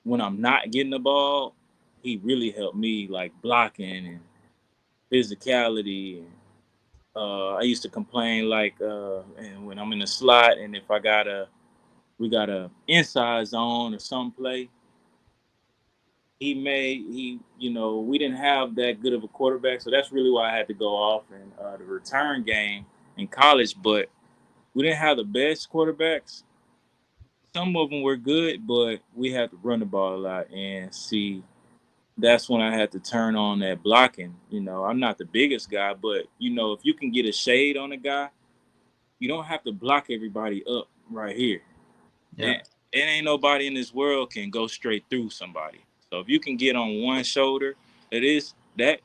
when I'm not getting the ball, he really helped me like blocking and physicality. And I used to complain like, and when I'm in the slot, and if we got a inside zone or some play, we didn't have that good of a quarterback, so that's really why I had to go off in the return game in college. But we didn't have the best quarterbacks. Some of them were good, but we had to run the ball a lot and see. That's when I had to turn on that blocking. I'm not the biggest guy, but if you can get a shade on a guy, you don't have to block everybody up right here. Yeah. It ain't nobody in this world can go straight through somebody. So if you can get on one shoulder, it is that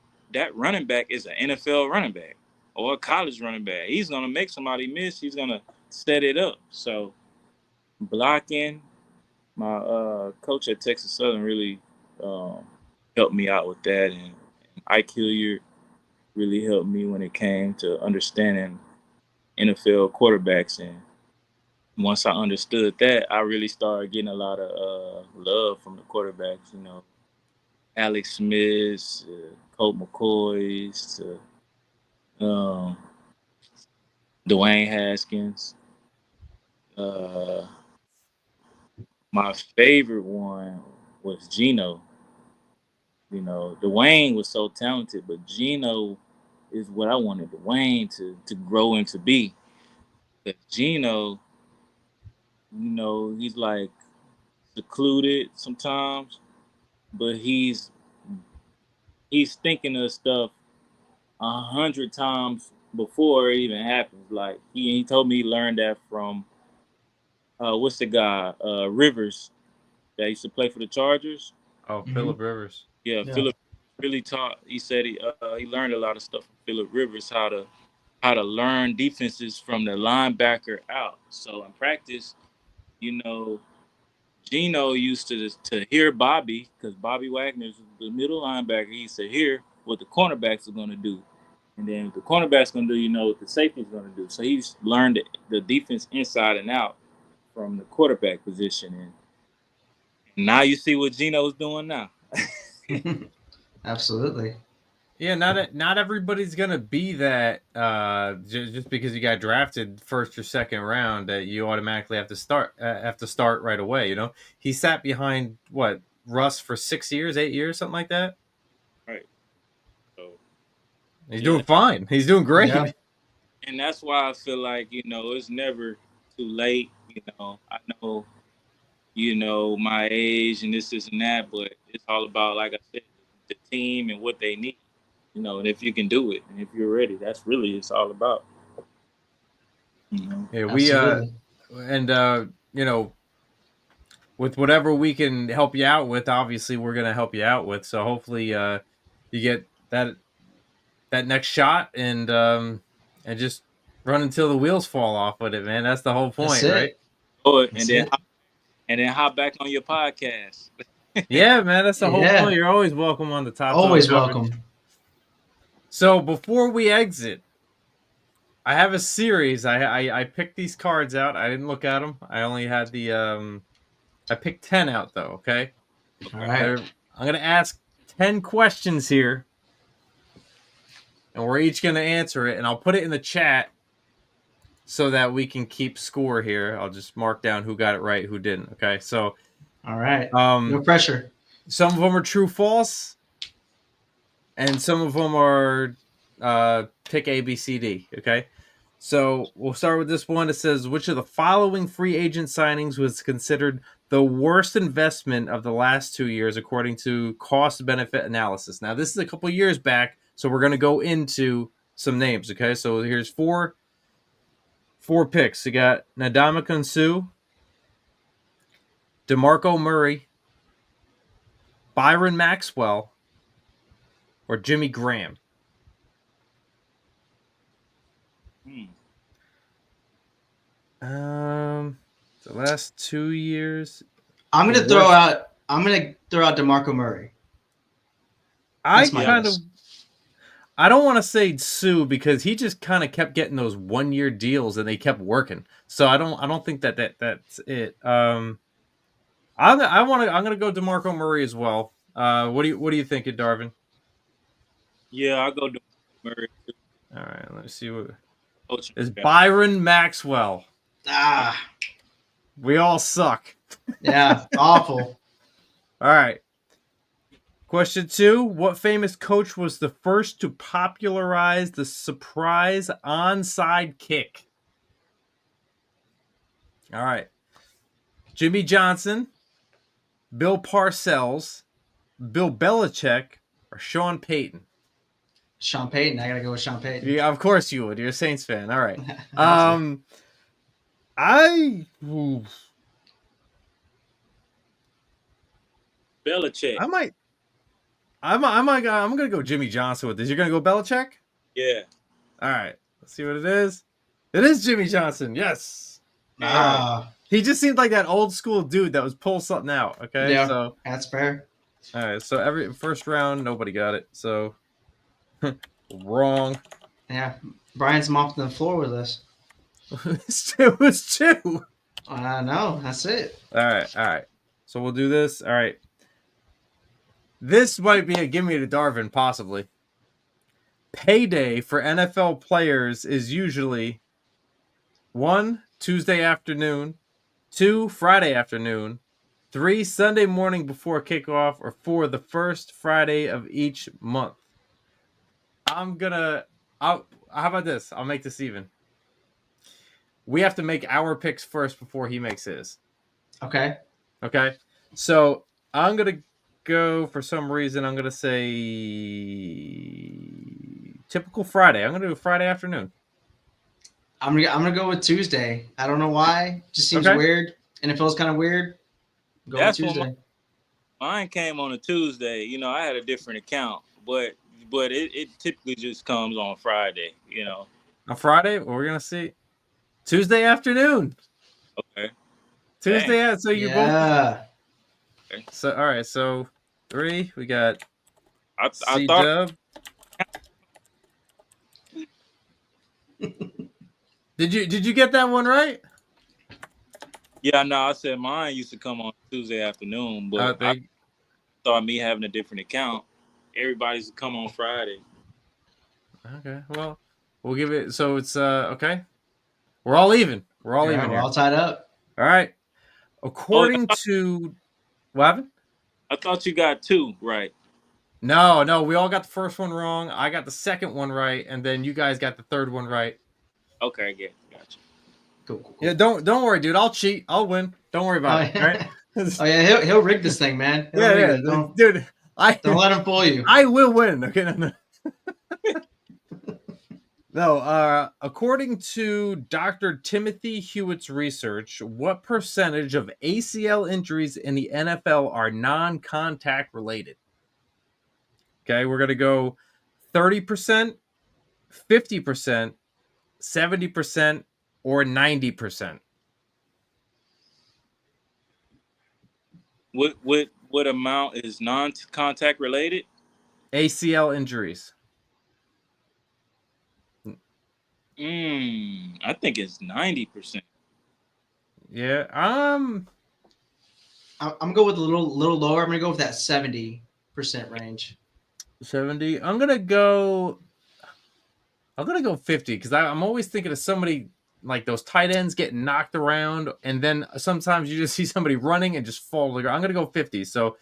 running back is an NFL running back or a college running back. He's gonna make somebody miss. He's gonna set it up. So blocking, my coach at Texas Southern really helped me out with that, and Ike Hilliard really helped me when it came to understanding NFL quarterbacks. And once I understood that, I really started getting a lot of love from the quarterbacks. Alex Smiths, Colt McCoys, um, Dwayne Haskins. Uh, my favorite one was Geno. Dwayne was so talented, but Geno is what I wanted Dwayne to grow into be. But Geno, he's like secluded sometimes, but he's thinking of stuff 100 times before it even happens. Like he told me he learned that from what's the guy Rivers that used to play for the Chargers. Oh, Phillip Rivers. Yeah, Yeah. Phillip really taught. He said he learned a lot of stuff from Phillip Rivers how to learn defenses from the linebacker out. So in practice, you know, Gino used to hear Bobby because Bobby Wagner's the middle linebacker. He used to hear what the cornerbacks are going to do. And then what the cornerback's going to do, what the safety's going to do. So he's learned the defense inside and out. from the quarterback position, and now you see what Geno's doing now. Absolutely. Yeah, not everybody's gonna be that. Just because you got drafted first or second round, that you automatically have to start right away. You know, he sat behind what Russ for 6 years, 8 years, something like that. Right. So He's yeah, doing fine. He's doing great. Yeah. and that's why I feel like it's never too late. I know my age and this and that, but it's all about, like I said, the team and what they need. And if you can do it, and if you're ready, that's really it's all about. Yeah, we Absolutely. and with whatever we can help you out with, obviously we're gonna help you out with. So hopefully, you get that next shot and just run until the wheels fall off with it, man. That's the whole That's point, right? it. Oh, and That's then it. hop back on your podcast. Yeah, man, that's the whole point. Yeah. You're always welcome on the Top Dog Always coverage. welcome. So before we exit, I have a series. I picked these cards out. I didn't look at them. I only had the I picked 10 out though. Okay, All right. I'm gonna ask 10 questions here, and we're each gonna answer it, and I'll put it in the chat so that we can keep score here. I'll just mark down who got it right, who didn't. Okay, so All right. No pressure. some of them are true, false, and some of them are pick A, B, C, D. Okay, so we'll start with this one. It says, which of the following free agent signings was considered the worst investment of the last 2 years according to cost benefit analysis? Now, this is a couple years back, so we're going to go into some names. Okay, so here's four picks. You got Ndamukong Suh, DeMarco Murray, Byron Maxwell, or Jimmy Graham. The last 2 years. I'm gonna throw out DeMarco Murray. I my kind guess. of. I don't want to say Sue because he just kind of kept getting those 1-year deals and they kept working. So I don't think that's it. I'm gonna go DeMarco Murray as well. What do you think, Darvin? Yeah, I'll go DeMarco Murray too. All right, let's see what Coach. is Byron Maxwell. Ah, We all suck. yeah, awful. All right. Question 2. What famous coach was the first to popularize the surprise onside kick? All right. Jimmy Johnson, Bill Parcells, Bill Belichick, or Sean Payton? Sean Payton. I gotta go with Sean Payton. Yeah, of course you would. You're a Saints fan. All right. Belichick. I'm gonna go Jimmy Johnson with this. You're gonna go Belichick? Yeah. All right. Let's see what it is. It is Jimmy Johnson. Yes. All right. He just seemed like that old school dude that was pull something out. Okay. Yeah, so that's fair. all right. So every first round, nobody got it. So wrong. Yeah, Brian's mopping the floor with us. It was 2. I know. That's it. All right. So we'll do this. All right. This might be a gimme to Darvin, possibly. Payday for NFL players is usually 1, Tuesday afternoon, 2, Friday afternoon, 3, Sunday morning before kickoff, or 4, the first Friday of each month. How about this? I'll make this even. We have to make our picks first before he makes his. Okay. So I'm going to go, for some reason, I'm going to say typical Friday. I'm going to do Friday afternoon. I'm gonna go with Tuesday. I don't know why. Just seems weird, and it feels kind of weird. Go with Tuesday. Mine came on a Tuesday. I had a different account, but it typically just comes on Friday. On Friday, we're gonna see Tuesday afternoon. Okay. Tuesday, so you both. Okay. So all right, so 3 we got. I C thought. Dub. Did you get that one right? Yeah, no, I said mine used to come on Tuesday afternoon, but I They thought me having a different account, everybody's come on Friday. okay. Well, we'll give it. So it's okay. We're all even. We're all Yeah, even we're here. all tied up. All right. Oh, According to what happened? I thought you got 2 right. No, we all got the first one wrong. I got the second one right, and then you guys got the third one right. Okay, gotcha. Cool. Yeah, don't worry, dude. I'll cheat. I'll win. Don't worry Oh about it. All right. yeah, oh, yeah. He'll rig this thing, man. He'll rig Yeah, it. Don't dude. don't let him fool you. I will win. Okay, no. No, according to Dr. Timothy Hewitt's research, what percentage of ACL injuries in the NFL are non-contact related? Okay, we're gonna go 30%, 50%, 70%, or 90%. What amount is non-contact related? ACL injuries. I think it's 90%. Yeah. I'm gonna go with a little lower. I'm gonna go with that 70% range. 70. I'm gonna go 50 because I'm always thinking of somebody like those tight ends getting knocked around, and then sometimes you just see somebody running and just fall to the ground. I'm gonna go 50. So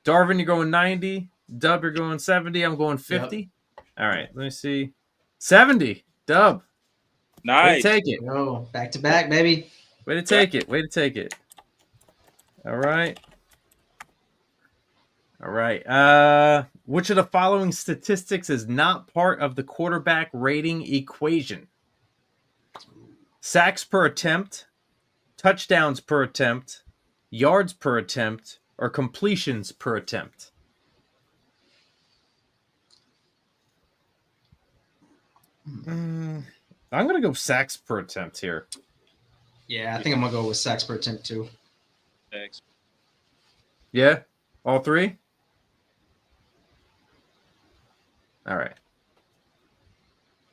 Darvin, you're going 90. Dub, you're going 70. I'm going 50. All right, let me see. 70. Dub. Way to Nice. take it. Go back to back, baby. Way to take it. Way to take it. All right. All right. Which of the following statistics is not part of the quarterback rating equation? Sacks per attempt, touchdowns per attempt, yards per attempt, or completions per attempt? I'm going to go sacks per attempt here. Yeah, I think I'm gonna go with sacks per attempt too. Thanks. Yeah? All three? All right.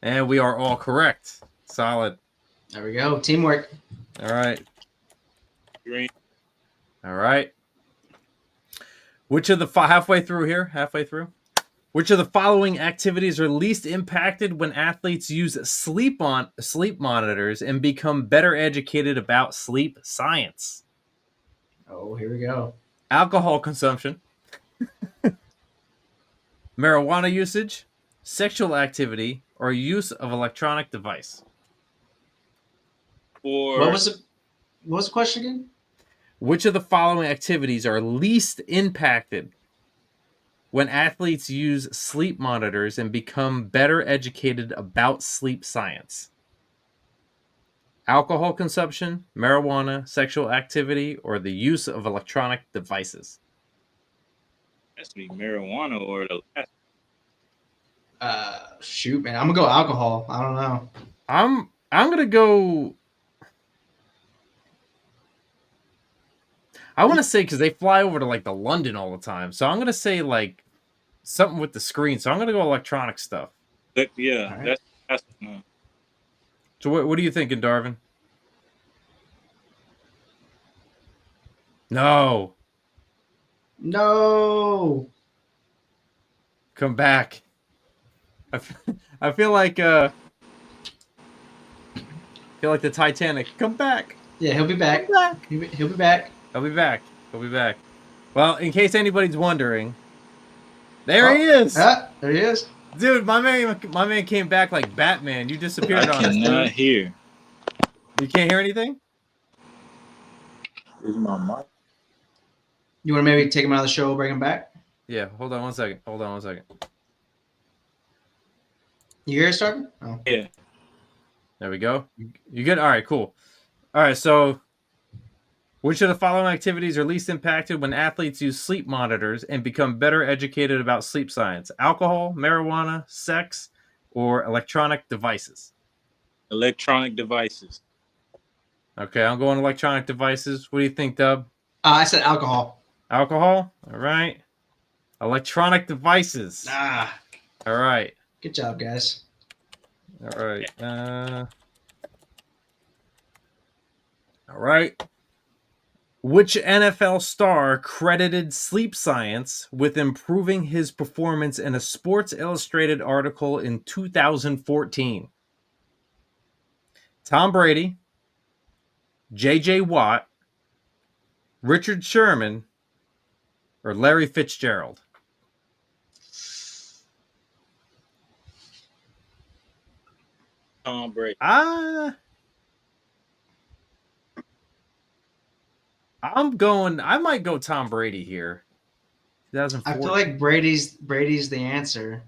And we are all correct. Solid. There we go. Teamwork. All right. Green. All right. Which of the halfway through here? Halfway through. Which of the following activities are least impacted when athletes use sleep monitors and become better educated about sleep science? Oh, here we go. Alcohol consumption, marijuana usage, sexual activity, or use of electronic device. What For was the question again? Which of the following activities are least impacted when athletes use sleep monitors and become better educated about sleep science? Alcohol consumption, marijuana, sexual activity, or the use of electronic devices? has to be marijuana or the last. Shoot, man. I'm gonna go alcohol. I don't know. I'm gonna go. I want to say because they fly over to like the London all the time, so I'm gonna say like something with the screen. So I'm gonna go electronic stuff. Yeah, All right. that's So what are you thinking, Darvin? No, No. come back. I feel like the Titanic. Come back. Yeah, he'll be back. Come back. He'll be back. He'll be back. He'll be back. Well, in case anybody's wondering, there he Oh, is. there he is. Dude, my man came back like Batman. You disappeared I on us, cannot dude. hear. You can't hear anything? Is my mic? You want to maybe take him out of the show, bring him back? Yeah, hold on one second. You hear us, Darvin? Oh. Yeah. There we go. You good? All right, cool. All right, so which of the following activities are least impacted when athletes use sleep monitors and become better educated about sleep science? Alcohol, marijuana, sex, or electronic devices? Electronic devices. Okay, I'm going electronic devices. What do you think, Dub? I said alcohol. Alcohol? All right. Electronic devices. Ah, All right. good job, guys. All right. All right. Which NFL star credited sleep science with improving his performance in a Sports Illustrated article in 2014? Tom Brady, J.J. Watt, Richard Sherman, or Larry Fitzgerald? Tom Brady. I might go Tom Brady here. I 2014. feel like Brady's the answer.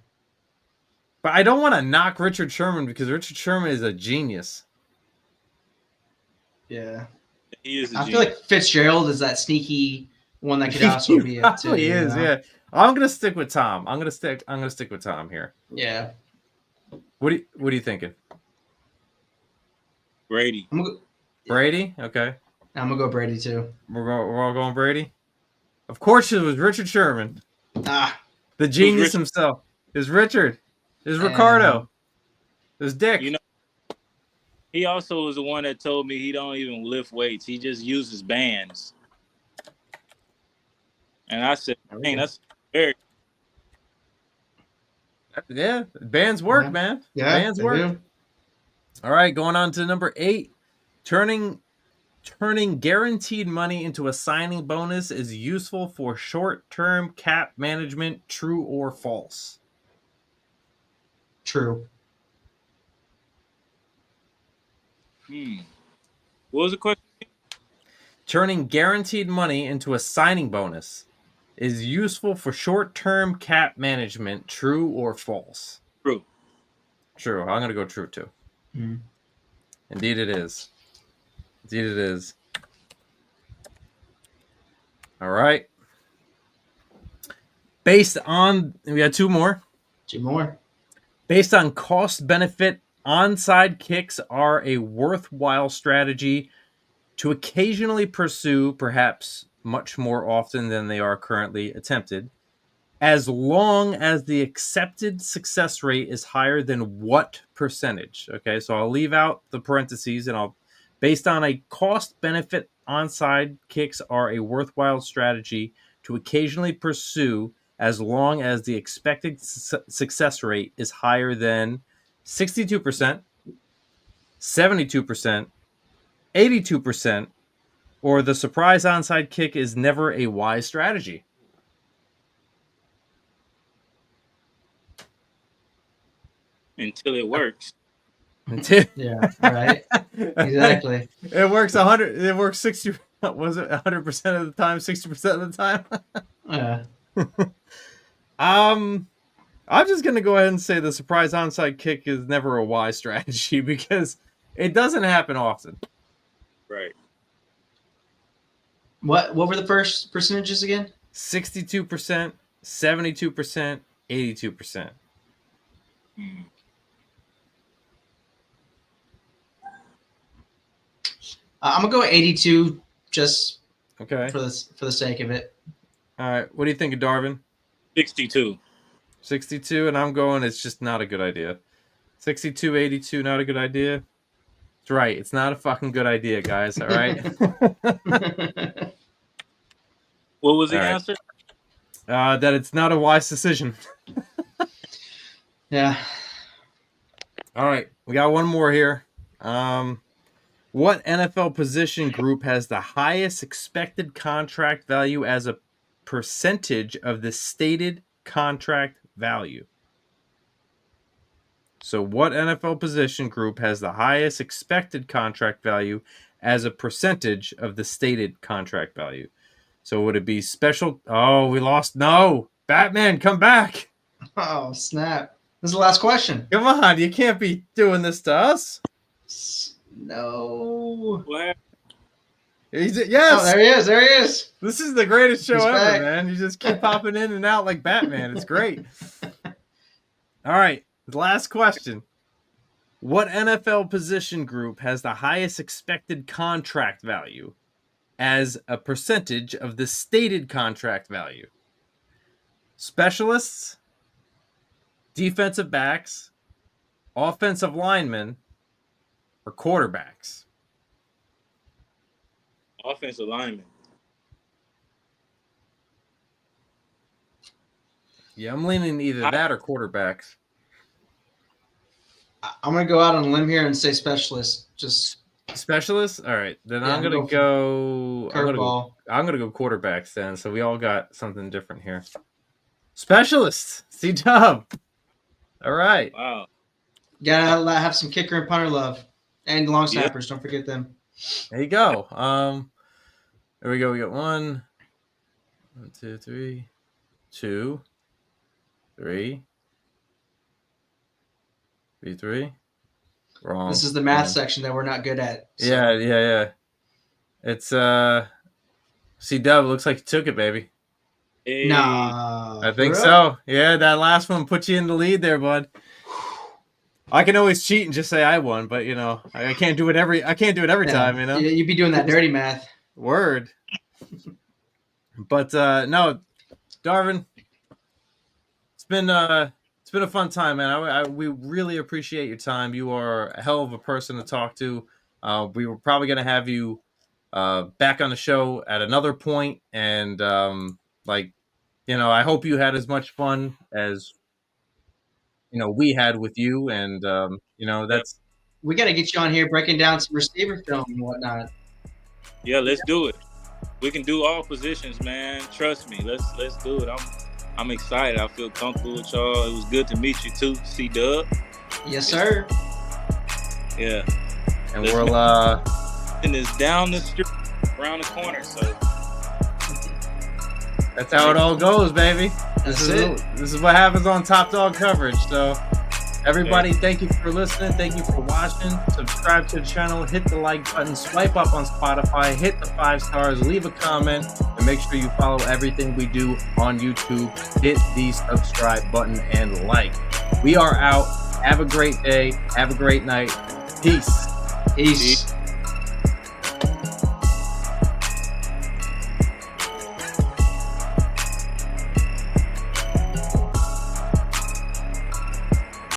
But I don't want to knock Richard Sherman because Richard Sherman is a genius. Yeah. He is a I feel genius. like Fitzgerald is that sneaky one that could also be it too. He is, you know? yeah. I'm gonna stick with Tom. I'm gonna stick with Tom here. Yeah. What are you thinking? Brady. I'm gonna go, Brady? Okay. I'm gonna go Brady too. We're all going Brady? Of course it was Richard Sherman. Ah. The genius Richard? himself. Is Richard. Is Ricardo. Is Dick. You know, he also was the one that told me he don't even lift weights. He just uses bands. And I said, dang, that's very. Yeah, bands work, Yeah. man. Yeah. Bands they work. do. All right, going on to number 8. Turning guaranteed money into a signing bonus is useful for short-term cap management. True or false? True. What was the question? Turning guaranteed money into a signing bonus is useful for short-term cap management. True or false? True. True. I'm going to go true too. Mm. Indeed it is. Indeed it is. All right. Based on, we got 2 more. 2 more. Based on cost benefit, onside kicks are a worthwhile strategy to occasionally pursue, perhaps much more often than they are currently attempted, as long as the accepted success rate is higher than what percentage? Okay, so I'll leave out the parentheses and based on a cost benefit, onside kicks are a worthwhile strategy to occasionally pursue as long as the expected success rate is higher than 62%, 72%, 82%, or the surprise onside kick is never a wise strategy. Until it works. Yeah. Right. Exactly. It works 100. It works 60. Was it 100% of the time? 60% of the time? Yeah. I'm just gonna go ahead and say the surprise onside kick is never a wise strategy because it doesn't happen often. Right. What were the first percentages again? 62%, 72%, 82%. I'm gonna go 82 just Okay. for the sake of it. All right. What do you think of Darvin? 62. 62, and I'm going. It's just not a good idea. 62, 82, not a good idea. That's right. It's not a fucking good idea, guys. All right. What was the All right. answer? That it's not a wise decision. Yeah. All right, we got one more here. What NFL position group has the highest expected contract value as a percentage of the stated contract value? So what NFL position group has the highest expected contract value as a percentage of the stated contract value? So would it be special? Oh, we lost. No. Batman, come back. Oh, snap. This is the last question. Come on. You can't be doing this to us. No. What happened? Yes. Oh, there he is. There he is. This is the greatest show He's ever, back. man. You just keep popping in and out like Batman. It's great. All right. The last question. What NFL position group has the highest expected contract value as a percentage of the stated contract value? Specialists, defensive backs, offensive linemen, or quarterbacks? Offensive lineman. Yeah, I'm leaning either that or quarterbacks. I'm gonna go out on a limb here and say specialist. Just Specialists? All right. Then Yeah, I'm gonna go go curveball. I'm gonna go quarterbacks then. So we all got something different here. Specialists. C-Dub. All right. Wow. Gotta have some kicker and punter love, and long Yeah. snappers. Don't forget them. There you go. There we go. We got 1, 2, 3, 2, 3, 3. Wrong. This is the math One. section that we're not good at. so. Yeah. It's C-Dub. Looks like you took it, baby. Hey. Nah. I think bro. so. Yeah, that last one put you in the lead there, bud. I can always cheat and just say I won, but you know, I can't do it every Yeah. time, you know. You'd be doing that dirty math. Word. But no, Darvin, it's been a fun time, man. We really appreciate your time. You are a hell of a person to talk to. We were probably gonna have you back on the show at another point, and like, you know, I hope you had as much fun as you know we had with you, and you know that's We got to get you on here breaking down some receiver film and whatnot. Yeah, let's do it. We can do all positions, man. Trust me. Let's do it. I'm excited. I feel comfortable with y'all. It was good to meet you too, C-Dub. Yes, sir. Yeah. and Let's we'll And it's down the street, around the corner. So that's how it all goes, baby. That's it. This is what happens on Top Dog coverage. So, everybody, thank you for listening. Thank you for watching. Subscribe to the channel. Hit the like button. Swipe up on Spotify. Hit the 5 stars. Leave a comment. And make sure you follow everything we do on YouTube. Hit the subscribe button and like. We are out. Have a great day. Have a great night. Peace. Peace.